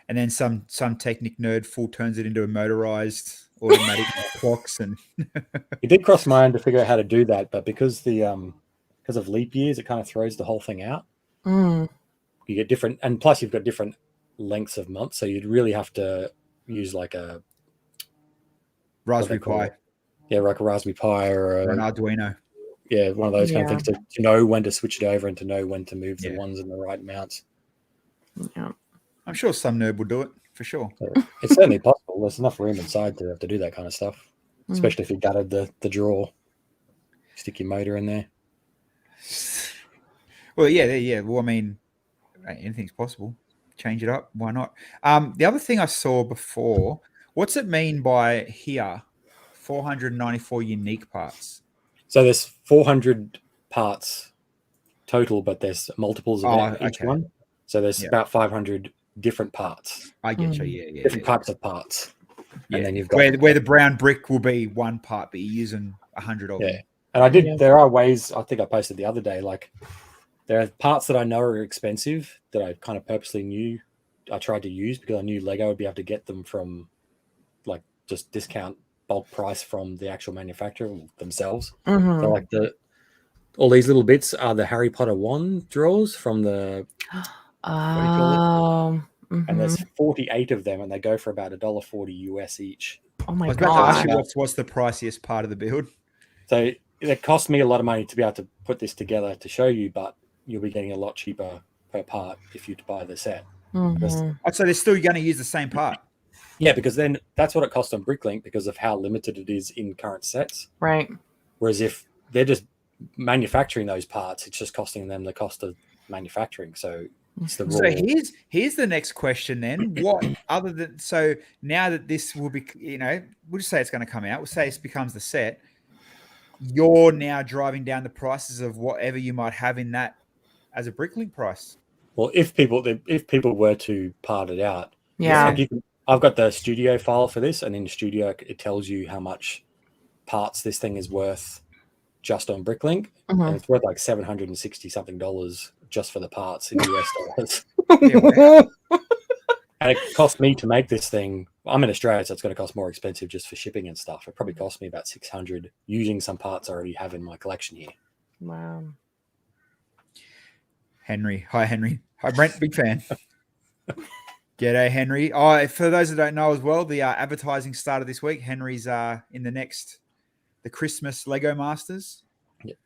And then some Technic nerd full turns it into a motorized automatic clocks. And It did cross my mind to figure out how to do that, but because of leap years, it kind of throws the whole thing out. You get different, and plus you've got different lengths of months, so you'd really have to use like a Raspberry Pi. Yeah, like a Raspberry Pi or an Arduino. Yeah, one of those kind of things to know when to switch it over and to know when to move the ones in the right mounts. Yeah. I'm sure some nerd will do it for sure. So it's certainly possible. There's enough room inside to have to do that kind of stuff, especially if you gutted the drawer. Stick your motor in there. Well, yeah. Well, I mean, anything's possible. Change it up. Why not? The other thing I saw before, what's it mean by here? 494 unique parts. So there's 400 parts total, but there's multiples of each one. So there's about 500 different parts. I get you. Yeah. Different types of parts. Yeah. And then you've got where the brown brick will be one part, but you're using 100 of them. And I did. There are ways. I think I posted the other day. Like there are parts that I know are expensive that I kind of purposely knew I tried to use because I knew Lego would be able to get them from like just discount bulk price from the actual manufacturer themselves. So like all these little bits are the Harry Potter wand drawers from the and there's 48 of them and they go for about $1.40 US each. Oh my I was god. about to ask you what's the priciest part of the build? So it cost me a lot of money to be able to put this together to show you, but you'll be getting a lot cheaper per part if you buy the set. So they're still going to use the same part. Yeah, because then that's what it costs on Bricklink because of how limited it is in current sets. Right. Whereas if they're just manufacturing those parts, it's just costing them the cost of manufacturing. So it's the raw. So here's the next question then. What other than so now that this will be, we'll just say it's going to come out. We'll say it becomes the set. You're now driving down the prices of whatever you might have in that as a Bricklink price. Well, if people were to part it out, yeah. I've got the studio file for this, and in Studio it tells you how much parts this thing is worth just on Bricklink, and it's worth like $760 something just for the parts in US dollars. And it cost me to make this thing. I'm in Australia, so it's going to cost more expensive just for shipping and stuff. It probably cost me about $600 using some parts I already have in my collection here. Wow. Henry. Hi, Henry. Hi, Brent. Big fan. G'day, Henry. Oh, for those that don't know as well, the advertising started this week. Henry's in the Christmas Lego Masters. Yep.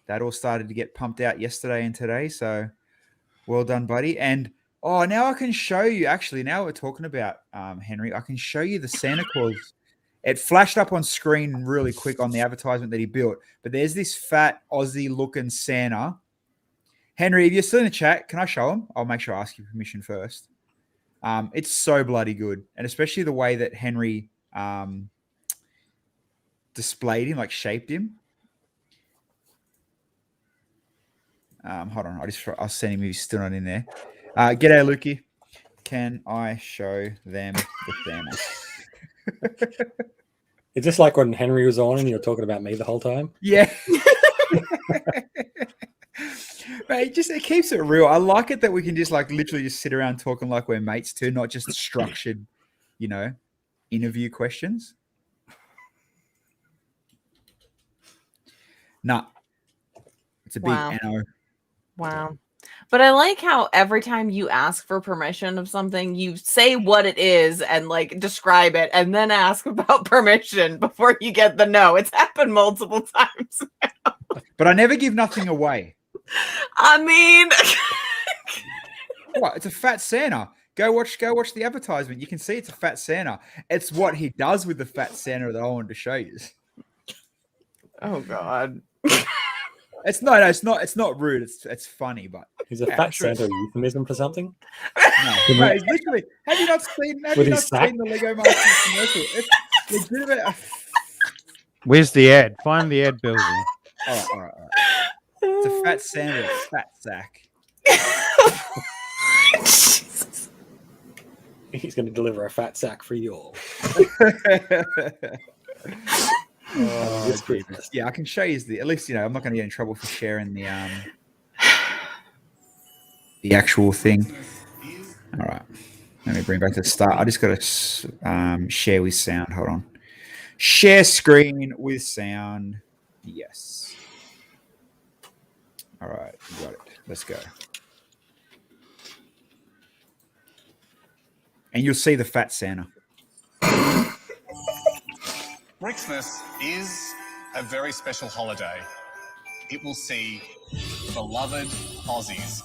That all started to get pumped out yesterday and today. So well done, buddy. And now I can show you, actually, now we're talking about Henry, I can show you the Santa Claus. It flashed up on screen really quick on the advertisement that he built. But there's this fat Aussie looking Santa. Henry, if you're still in the chat, can I show him? I'll make sure I ask you permission first. It's so bloody good. And especially the way that Henry displayed him, like shaped him. Hold on. I'll send him if he's still not in there. G'day, Lukey. Can I show them the Santa? It's just like when Henry was on and you were talking about me the whole time. Yeah. Mate, it keeps it real. I like it that we can just like literally just sit around talking like we're mates too, not just structured, interview questions. Nah. It's a big NO. Wow. But I like how every time you ask for permission of something, you say what it is and like describe it and then ask about permission before you get the no. It's happened multiple times now. But I never give nothing away. I mean, what? It's a fat Santa. Go watch the advertisement. You can see it's a fat Santa. It's what he does with the fat Santa that I wanted to show you. oh God. It's not rude. It's funny, but Is a fat Santa a euphemism for something? no, it's literally. Have you not seen the Lego Masters commercial? It's legitimate. Where's the ad? Find the ad, Bilsy. All right. It's a fat Santa, a fat sack. He's going to deliver a fat sack for you all. This Christmas. Yeah, I can show you at least I'm not going to get in trouble for sharing the actual thing. All right, let me bring back to the start. I just got to share with sound. Hold on, share screen with sound. Yes. All right, got it. Let's go. And you'll see the fat Santa. Christmas is a very special holiday. It will see beloved Aussies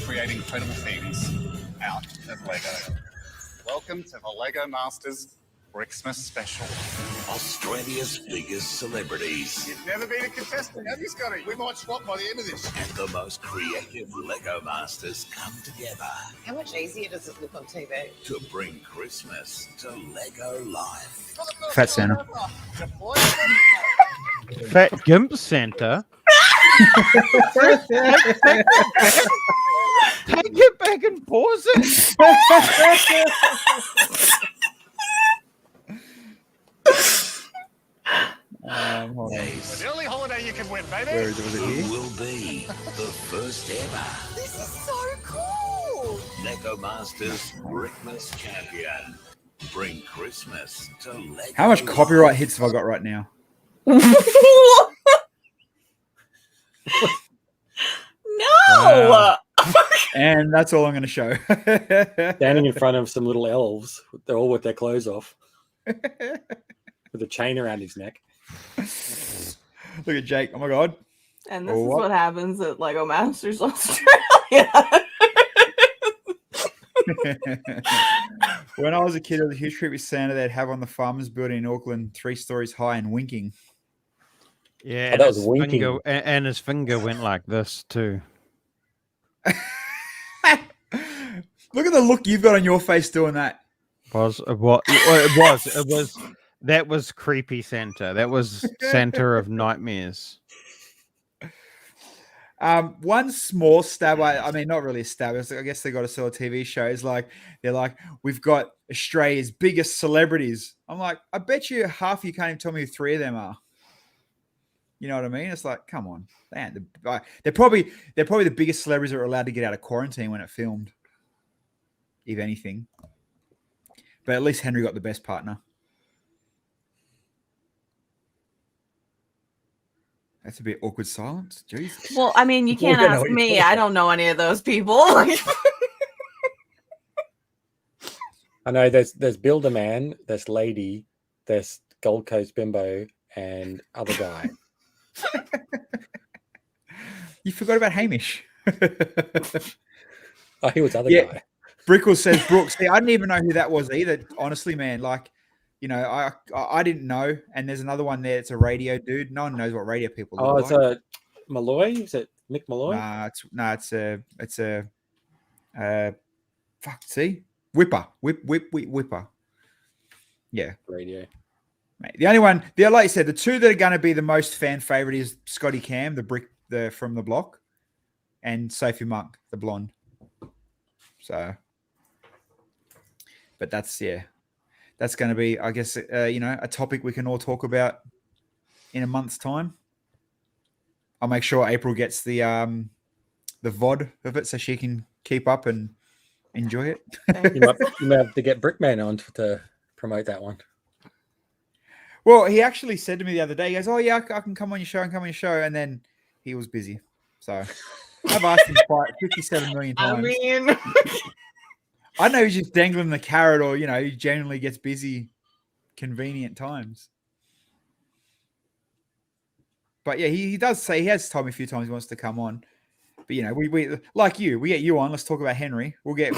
create incredible things out of Lego. Welcome to the Lego Masters Christmas Special. Australia's biggest celebrities. You've never been a contestant, have you, Scotty? We might swap by the end of this. And the most creative Lego Masters come together How much easier does it look on TV? to bring Christmas to Lego life. Fat Santa. Fat Gimp Santa. Take it back and pause it. Hold on. The only holiday you can win, baby. Where is it? Was it here? Who will be the first ever This is so cool! Lego Masters Christmas champion? Bring Christmas to Lego. How much life. copyright hits have I got right now? No. Wow. And that's all I'm going to show. Standing in front of some little elves. They're all with their clothes off. With a chain around his neck. Look at Jake. Oh my God. And this Oh, is what? what happens at Lego Masters Australia. When I was a kid, it was a huge trip with Santa they'd have on the Farmers Building in Auckland, 3 stories high and winking. Yeah, Oh, that was winking. finger, and his finger went like this too. Look at the look you've got on your face doing that. That was creepy Santa. That was Santa of nightmares. One small stab, I mean, not really a stab. I guess they got to sell a TV show. It's like, they're like, we've got Australia's biggest celebrities. I'm like, I bet you half you can't even tell me who 3 of them are. You know what I mean? It's like, come on. They're probably the biggest celebrities that are allowed to get out of quarantine when it filmed, if anything. But at least Henry got the best partner. That's a bit awkward silence. Jesus. Well, I mean, you can't Yeah, no, ask you're me. talking I about. don't know any of those people. I know there's Builder Man, there's Lady, there's Gold Coast Bimbo, and other guy. You forgot about Hamish. Oh, he was other Yeah. guy. Brickle says Brooks. See, I didn't even know who that was either. Honestly, man, like, I didn't know. And there's another one there. It's a radio dude. No one knows what radio people look Oh, like. it's a Malloy. Is it Mick Malloy? It's a fuck. See, Whipper. Yeah, Radio. mate. The only one, like you said, the 2 that are going to be the most fan favorite is Scotty Cam, the from the block. and Sophie Monk, the blonde. So, but that's going to be, I guess, a topic we can all talk about in a month's time. I'll make sure April gets the VOD of it so she can keep up and enjoy it. You might have to get Brickman on to promote that one. Well, he actually said to me the other day, he goes, "Oh yeah, I can come on your show and then he was busy. So I've asked him quite 57 million times. I mean, I know he's just dangling the carrot, or he genuinely gets busy convenient times. But yeah, he does say, he has told me a few times he wants to come on. But we like we get you on. Let's talk about Henry. We'll get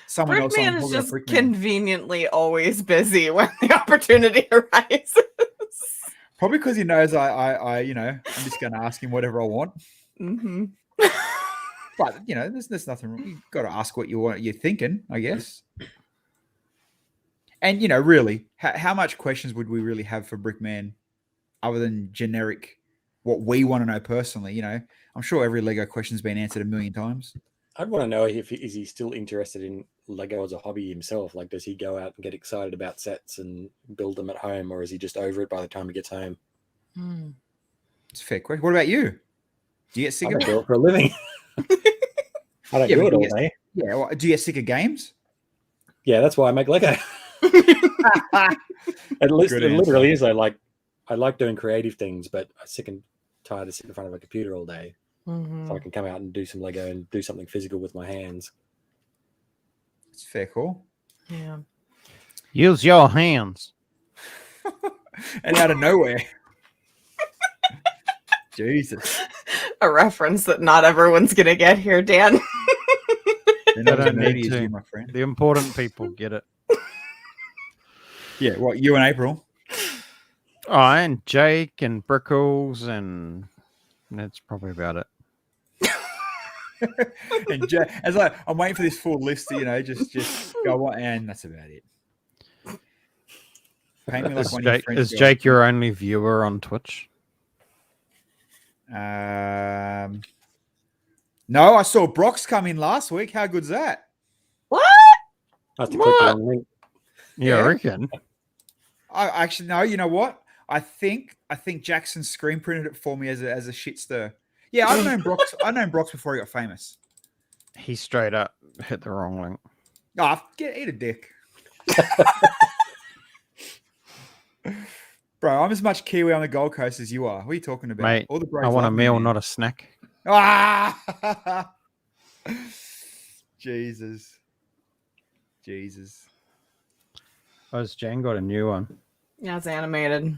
someone else on. Brickman is just conveniently always busy when the opportunity arises. Probably because he knows I'm just going to ask him whatever I want. Mm-hmm. But there's nothing wrong. You've got to ask what you're thinking, I guess. And really, how much questions would we really have for Brickman, other than generic, what we want to know personally? I'm sure every Lego question's been answered a million times. I'd want to know is he still interested in Lego as a hobby himself? Like, does he go out and get excited about sets and build them at home, or is he just over it by the time he gets home? It's a fair question. What about you? Do you get sick of it? I do it for a living. I don't do it all day. Yeah. Well, do you get sick of games? Yeah, that's why I make Lego. It literally is. I like doing creative things, but I'm sick and tired of sitting in front of a computer all day. Mm-hmm. So I can come out and do some Lego and do something physical with my hands. It's fair call. Yeah. Use your hands. And out of nowhere. Jesus. A reference that not everyone's going to get here, Dan. They're not as don't nerdy need as to. you, my friend. The important people get it. Yeah, what, you and April? Oh, and Jake and Brickles, and that's probably about it. And I'm waiting for this full list to, just go on, and that's about it. Paint me like one of your friends. Is Jake your only viewer on Twitch? No, I saw Brox come in last week. How good's that? What? I have to click the wrong link. Yeah, I reckon. I actually no. You know what? I think Jackson screen printed it for me as a shit stir. Yeah, I've known Brox. I known Brox before he got famous. He straight up hit the wrong link. Oh, eat a dick. Bro, I'm as much Kiwi on the Gold Coast as you are. What are you talking about? Mate, All the I want a meal, not a snack. Ah! Jesus. Oh, Jan got a new one. Yeah, it's animated.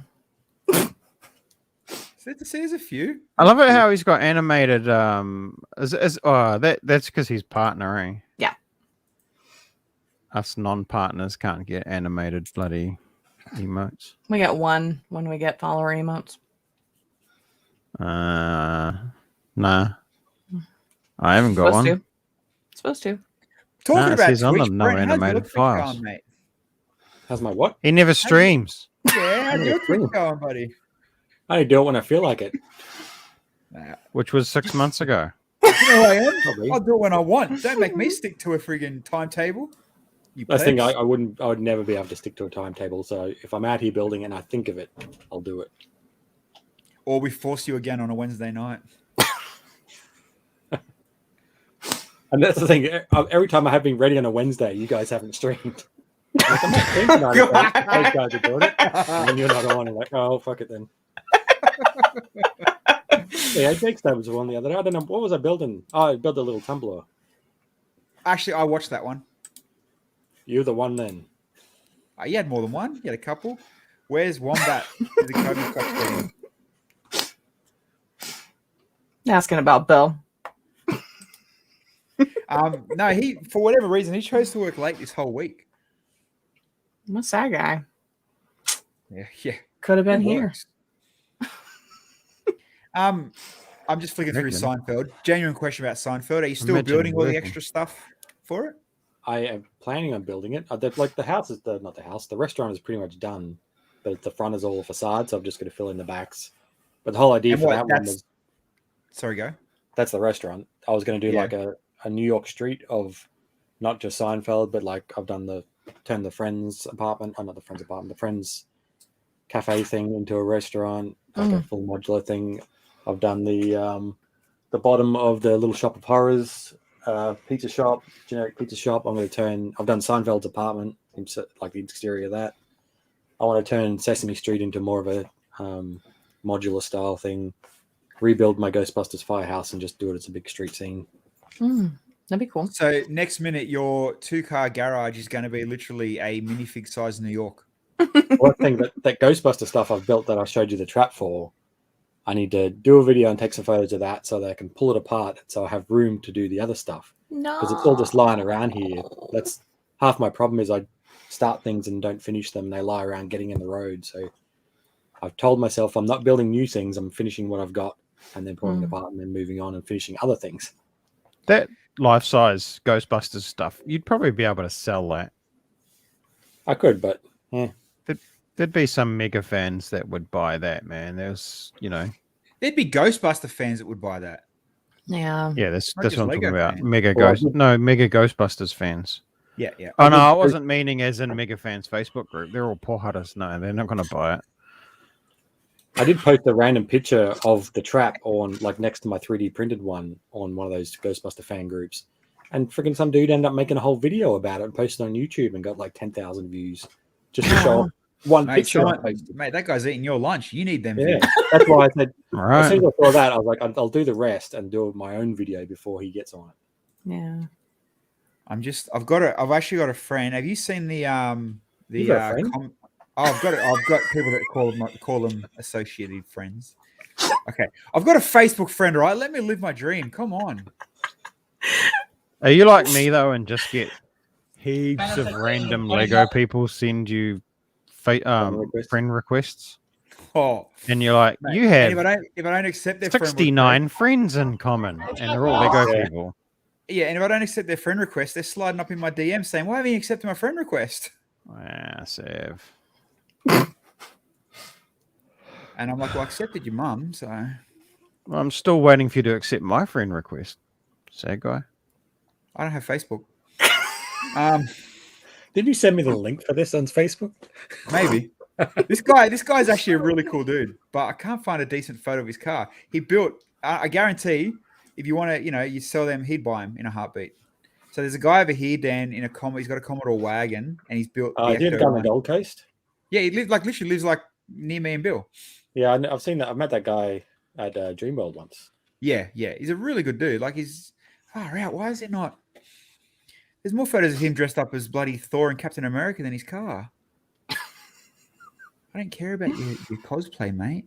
See, there's a few. I love it how he's got animated. That's because he's partnering. Yeah. Us non-partners can't get animated bloody emotes. We get one when we get follower emotes. Nah. I haven't got one. Supposed to. Talking about says on Twitch, them no Brent, how's your animated Twitch files. going, mate? How's my what? He never streams. Yeah, how's your Twitch going, buddy? I only do it when I feel like it. Which was 6 months ago. You know who I am? Probably. I'll do it when I want. Don't make me stick to a friggin' timetable. I think I would never be able to stick to a timetable. So if I'm out here building and I think of it, I'll do it. Or we force you again on a Wednesday night. And that's the thing. Every time I have been ready on a Wednesday, you guys haven't streamed. Like, I'm not thinking on it. Those guys are doing it. And then you're not on. I'm like, oh, fuck it then. Yeah, Jake Stubbs was one the other day. I don't know. What was I building? Oh, I built a little tumbler. Actually, I watched that one. You're the one then. You had more than one. You had a couple. Where's Wombat? The Kobe Cox team? Asking about Bill. No, he, for whatever reason, he chose to work late this whole week. What's that guy? Yeah. Could have been It here. works. I'm just flicking through Seinfeld. Genuine question about Seinfeld. Are you still building all the extra stuff for it? I am planning on building it. Like the house is not the house. The restaurant is pretty much done, but the front is all a facade, so I'm just going to fill in the backs. But the whole idea for that one was. Sorry, go. that's the restaurant. I was going to do Yeah. like a New York street of not just Seinfeld, but like I've done turn the Friends apartment, not the Friends apartment, the Friends cafe thing into a restaurant, like a full modular thing. I've done the bottom of the Little Shop of Horrors pizza shop, generic pizza shop. I've done Seinfeld's apartment, like the exterior of that. I want to turn Sesame Street into more of a modular style thing, rebuild my Ghostbusters firehouse and just do it as a big street scene. That'd be cool. So next minute, your 2-car garage is going to be literally a minifig size New York. Well, I think that Ghostbuster stuff I've built that I showed you the trap for, I need to do a video and take some photos of that so that I can pull it apart so I have room to do the other stuff. No. Because it's all just lying around here. That's half my problem is I start things and don't finish them. And they lie around getting in the road. So I've told myself I'm not building new things. I'm finishing what I've got and then pulling it apart and then moving on and finishing other things. That life-size Ghostbusters stuff, you'd probably be able to sell that. I could, but yeah. There'd be some mega fans that would buy that, man. There's, There'd be Ghostbuster fans that would buy that. Yeah. Yeah, that's Not what just I'm talking Lego about. fans. Mega Ghostbusters fans. Yeah, yeah. Oh no, I wasn't meaning as in Mega Fans Facebook group. They're all poor hutters. No, they're not going to buy it. I did post a random picture of the trap on like next to my 3D printed one on one of those Ghostbuster fan groups. And freaking some dude ended up making a whole video about it and posted on YouTube and got like 10,000 views just to show one picture. Mate, that guy's eating your lunch. You need them. Yeah, that's why I said, Right. as soon as I saw that, I was like, I'll do the rest and do my own video before he gets on it. Yeah. I've actually got a friend. Have you seen You got a friend? I've got people that call them associated friends. Okay. I've got a Facebook friend, all right? Let me live my dream. Come on. Are you like me though, and just get heaps of random Lego people send you friend requests? Oh, and you're like, mate, you have if I don't accept their 69 friends in common, and they're all Lego people. Yeah, and if I don't accept their friend request, they're sliding up in my DM saying, "Why haven't you accepted my friend request?" Sev. And I'm like, "Well, I accepted your mum, so." I'm still waiting for you to accept my friend request. Sad guy. I don't have Facebook. Did you send me the link for this on Facebook? Maybe. This guy's actually a really cool dude, but I can't find a decent photo of his car. He built. I guarantee, if you want to, you sell them, he'd buy them in a heartbeat. So there's a guy over here, Dan, in a he's got a Commodore wagon, and he's built. He did go on the Gold Coast. Yeah, he literally lives near me and Bill. Yeah, I've seen that. I've met that guy at Dreamworld once. Yeah, he's a really good dude. Like he's far out. Why is it not? There's more photos of him dressed up as bloody Thor and Captain America than his car. I don't care about your cosplay, mate.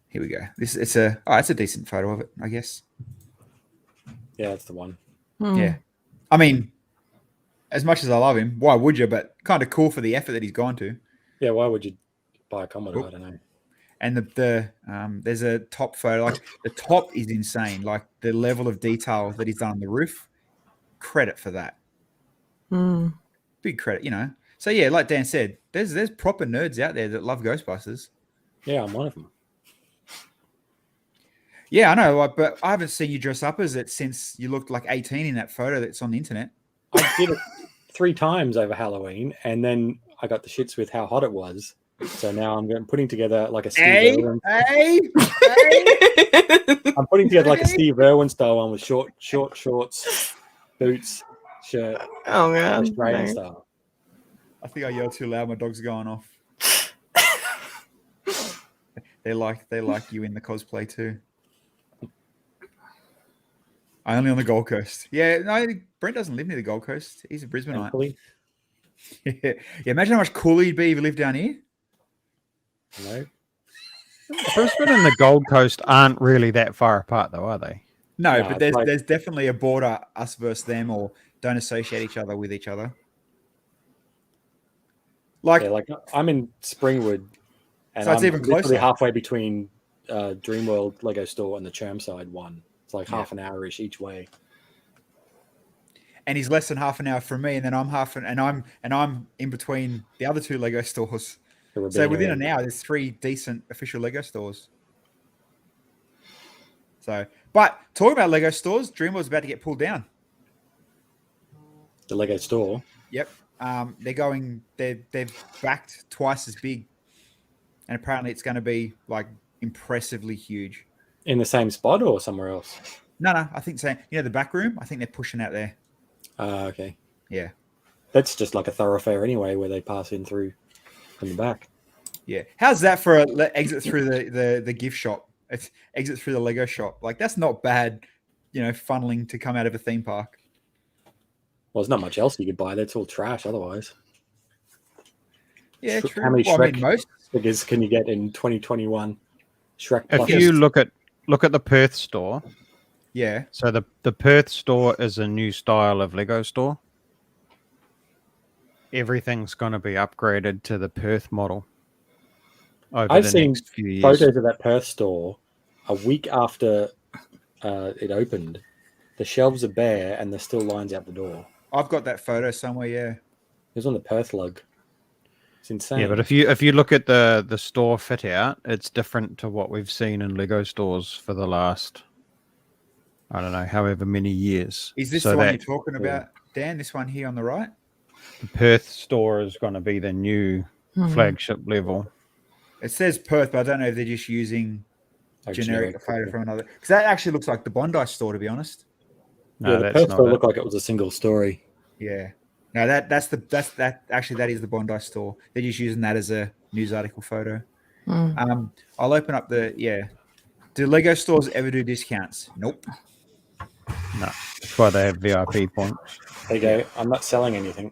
Here we go. It's a decent photo of it, I guess. Yeah, that's the one. Yeah. I mean, as much as I love him, why would you? But kind of cool for the effort that he's gone to. Yeah, why would you buy a Commodore? I don't know. And there's a top photo. Like the top is insane. Like the level of detail that he's done on the roof. Credit for that. Big credit, So yeah, like Dan said, there's proper nerds out there that love Ghostbusters. Yeah, I'm one of them. Yeah, I know, but I haven't seen you dress up as it since you looked like 18 in that photo that's on the internet. I did it 3 times over Halloween, and then I got the shits with how hot it was. So now I'm putting together like a Steve Irwin. I'm putting together like a Steve Irwin style one with short shorts, boots, shirt. Oh man, Australian style. I think I yelled too loud. My dog's going off. They like you in the cosplay too. Only on the Gold Coast. Yeah, no, Brent doesn't live near the Gold Coast. He's a Brisbaneite. Yeah, imagine how much cooler you'd be if you lived down here. No. Brisbane and the Gold Coast aren't really that far apart, though, are they? No, but there's definitely a border, us versus them, or don't associate each other with each other. Like I'm in Springwood, and so it's I'm even closer. Halfway between Dreamworld Lego Store and the Chermside one. It's like half an hour-ish each way. And he's less than half an hour from me, and then I'm in between the other 2 Lego stores. So within an hour, there's 3 decent official Lego stores. So, but talking about Lego stores, Dreamworld's about to get pulled down. The Lego store. Yep. They've backed twice as big, and apparently it's going to be like impressively huge. In the same spot or somewhere else? No, I think so. The back room. I think they're pushing out there. Okay. Yeah. That's just like a thoroughfare anyway, where they pass in through from the back. Yeah. How's that for a exit through the gift shop? It's exit through the Lego shop. Like that's not bad. Funneling to come out of a theme park. Well, there's not much else you could buy. That's all trash otherwise. Yeah, true. How many Well, Shrek most figures can you get in 2021? Shrek If plushes? you look at the Perth store, yeah. so the Perth store is a new style of Lego store. Everything's going to be upgraded to the Perth model over I've the seen next few years. photos of that Perth store a week after it opened. The shelves are bare and there's still lines out the door. I've got that photo somewhere. Yeah. It was on the Perth lug. It's insane. Yeah, but if you look at the store fit out, it's different to what we've seen in Lego stores for the last, I don't know, however many years. Is this So the one that you're talking about, Dan? This one here on the right? the Perth store is going to be the new flagship level. It says Perth, but I don't know if they're just using A generic photo from another. Because that actually looks like the Bondi store, to be honest. No, Yeah, the that's Perth not store it. looked like it was a single story. Yeah. No, that is the Bondi store. They're just using that as a news article photo. I'll open up Do Lego stores ever do discounts? Nope. No, that's why they have VIP points. There you go. I'm not selling anything.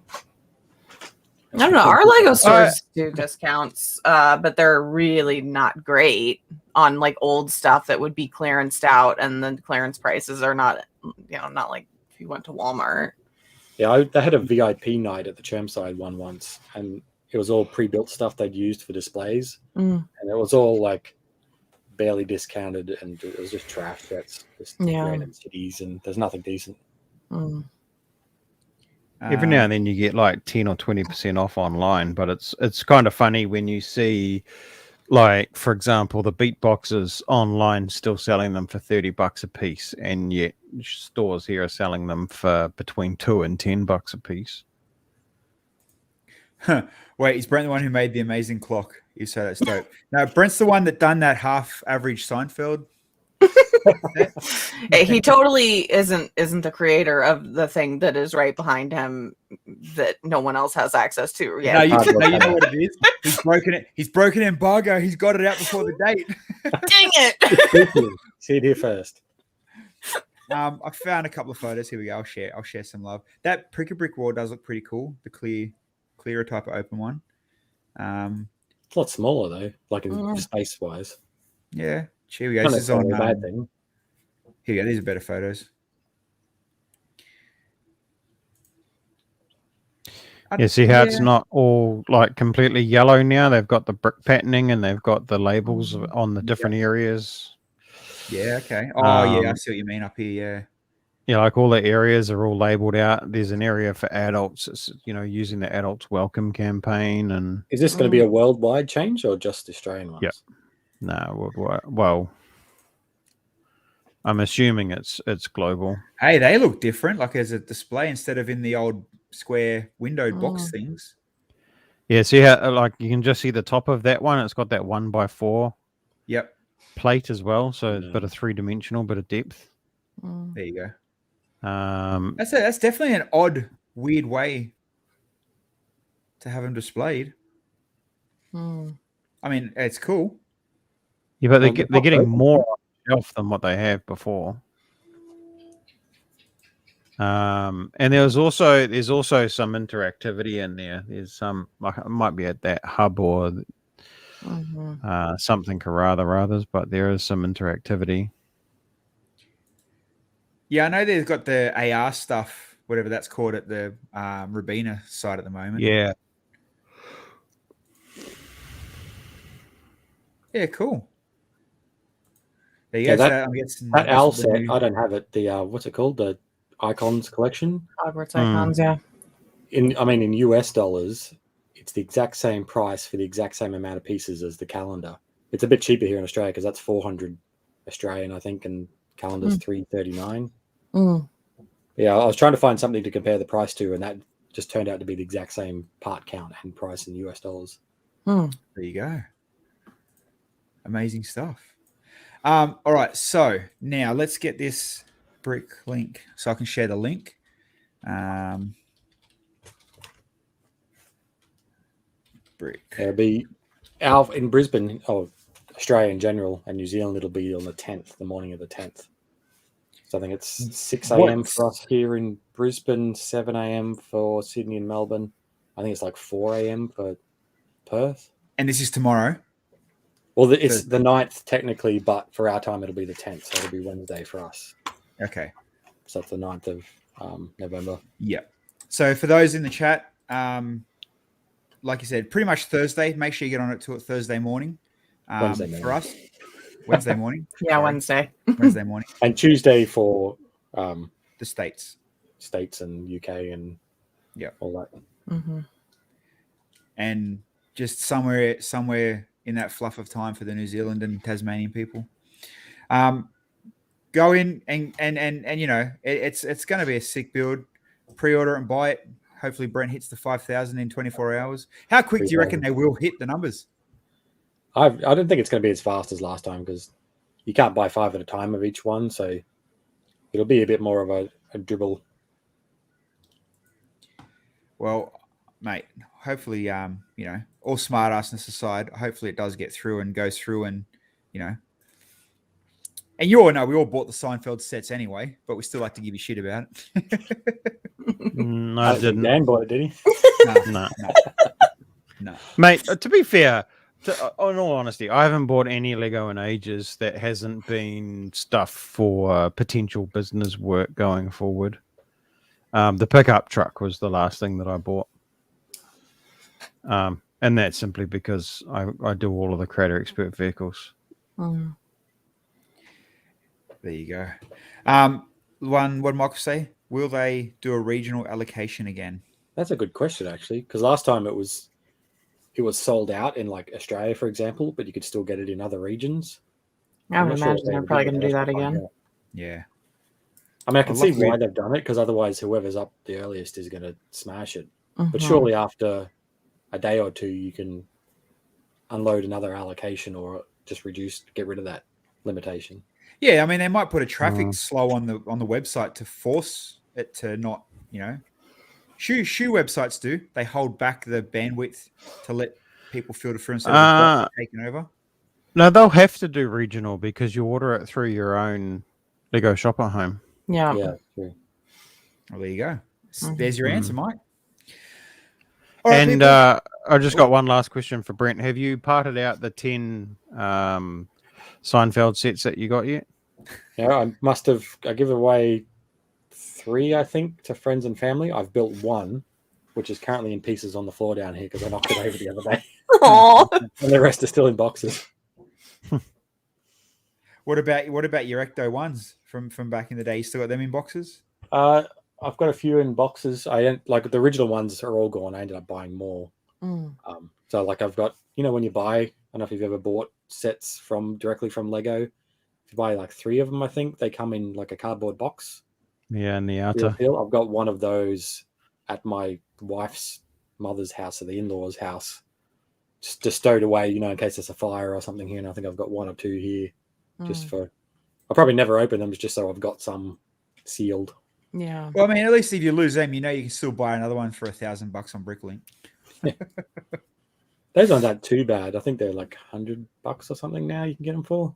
I don't know. Our Lego stores do discounts, but they're really not great on like old stuff that would be clearanced out, and the clearance prices are not, not like if you went to Walmart. Yeah, they had a VIP night at the Chermside one once, and it was all pre-built stuff they'd used for displays, and it was all like barely discounted, and it was just trash. That's just random cities, and there's nothing decent. Every now and then you get like 10 or 20% off online, but it's kind of funny when you see, like, for example, the beatboxes online still selling them for $30 a piece, and yet stores here are selling them for between $2 and $10 a piece. Wait, is Brent the one who made the amazing clock? You say that's dope. No, Brent's the one that done that half average Seinfeld. He totally isn't the creator of the thing that is right behind him that no one else has access to. Yeah, No, you know what it is. He's broken it. He's broken embargo. He's got it out before the date. Dang it! See it here first. I found a couple of photos. Here we go. I'll share some love. That brick wall does look pretty cool. The clearer type of open one. It's a lot smaller though, like in space wise. Yeah. Here we go. This is on. A bad thing. Here we go. These are better photos. Yeah, see how it's not all like completely yellow now? They've got the brick patterning and they've got the labels on the different areas. Yeah, okay. Oh, yeah, I see what you mean up here, yeah. Yeah, like all the areas are all labeled out. There's an area for adults, it's, using the Adults Welcome campaign. And is this going to be a worldwide change or just Australian ones? Yeah. No, well, I'm assuming it's global. Hey, they look different, like as a display instead of in the old square windowed box things. Yeah, see how like you can just see the top of that one. It's got that 1x4 plate as well, so it's a bit of 3-dimensional, bit of depth. There you go. That's definitely an odd, weird way to have them displayed. I mean, it's cool. Yeah, but they're getting more on the shelf than what they have before. And there's also some interactivity in there. There's some, like, it might be at that hub or something others, but there is some interactivity. Yeah, I know they've got the AR stuff, whatever that's called, at the Rabina site at the moment. Yeah. Yeah, cool. There you go. That owl set, I don't have it. The what's it called? The Icons collection. Hogwarts Icons, yeah. In US dollars, it's the exact same price for the exact same amount of pieces as the calendar. It's a bit cheaper here in Australia because that's 400 Australian, I think, and Calendar's $339. Mm. Yeah, I was trying to find something to compare the price to, and that just turned out to be the exact same part count and price in US dollars. Mm. There you go. Amazing stuff. All right, so now let's get this brick link so I can share the link. Brick. It'll be in Brisbane, Australia in general, and New Zealand, it'll be on the 10th, the morning of the 10th. So I think it's 6 a.m. for us here in Brisbane, 7 a.m. for Sydney and Melbourne. I think it's like 4 a.m. for Perth. And this is tomorrow. Well, it's the 9th technically, but for our time, it'll be the 10th. So it'll be Wednesday for us. Okay. So it's the 9th of November. Yeah. So for those in the chat, like you said, pretty much Thursday. Make sure you get on it to it Thursday morning. Wednesday morning. For us. Wednesday morning. Yeah, Wednesday. Wednesday morning. And Tuesday for The States. States and UK and all that. Mm-hmm. And just somewhere in that fluff of time for the New Zealand and Tasmanian people. Go in and you know, it's going to be a sick build. Pre-order and buy it. Hopefully Brent hits the 5,000 in 24 hours. How quick do you reckon they will hit the numbers? I don't think it's going to be as fast as last time because you can't buy 5 at a time of each one. So it'll be a bit more of a dribble. Well, mate, hopefully, you know, all smart assness aside, hopefully it does get through and goes through and, you know. And you all know we all bought the Seinfeld sets anyway, but we still like to give you shit about it. No, I didn't. Dan bought it, did he? No. Mate, to be fair, in all honesty, I haven't bought any Lego in ages that hasn't been stuff for potential business work going forward. The pickup truck was the last thing that I bought. And that's simply because I do all of the Creator Expert vehicles. Mm. There you go. What did Michael say? Will they do a regional allocation again? That's a good question, actually, because last time it was sold out in like Australia, for example, but you could still get it in other regions. I would imagine they're probably going to do that again. Yeah. I mean, I can see why they've done it, because otherwise whoever's up the earliest is going to smash it. Mm-hmm. But surely after a day or two, you can unload another allocation or just get rid of that limitation. Yeah, I mean, they might put a traffic slow on the website to force it to not, you know. Shoe websites do. They hold back the bandwidth to let people filter through instead of taking over. No, they'll have to do regional because you order it through your own Lego shop at home. Yeah. Yeah, true. Well, there you go. Mm-hmm. There's your answer, Mike. All right, And people. I just got one last question for Brent. Have you parted out the 10 Seinfeld sets that you got yet? Yeah, I give away 3, I think, to friends and family. I've built 1, which is currently in pieces on the floor down here because I knocked it over the other day. Aww. And the rest are still in boxes. What about your Ecto ones from back in the day? You still got them in boxes? I've got a few in boxes. Like the original ones are all gone. I ended up buying more. Mm. So like I've got, you know, when you buy, I don't know if you've ever bought sets directly from Lego. If you buy like 3 of them, I think they come in like a cardboard box. Yeah, in the Real outer. deal. I've got one of those at my wife's mother's house or the in-laws' house, just stowed away, you know, in case there's a fire or something here. And I think I've got 1 or 2 here, just for. I'll probably never open them, just so I've got some sealed. Yeah. Well, I mean, at least if you lose them, you know you can still buy another one for $1,000 on Bricklink. Those aren't that too bad. I think they're like $100 or something now. You can get them for.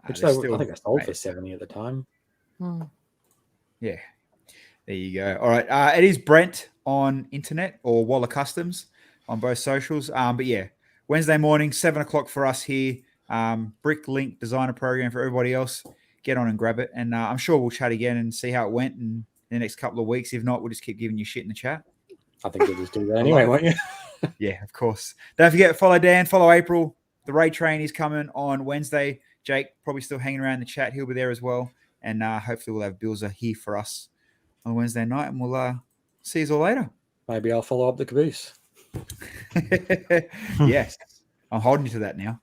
Which I think I sold for 70 at the time. Mm. Yeah. There you go. All right. It is Brent on internet or Waller Customs on both socials. But yeah, Wednesday morning, 7 o'clock for us here. Bricklink designer program for everybody else. Get on and grab it. And I'm sure we'll chat again and see how it went in the next couple of weeks. If not, we'll just keep giving you shit in the chat. I think we'll just do that anyway, won't you? Yeah, of course. Don't forget, follow Dan, follow April. The raid train is coming on Wednesday. Jake probably still hanging around in the chat. He'll be there as well. And hopefully we'll have Bilsy here for us on Wednesday night. And we'll see you all later. Maybe I'll follow up the caboose. Yes. I'm holding you to that now.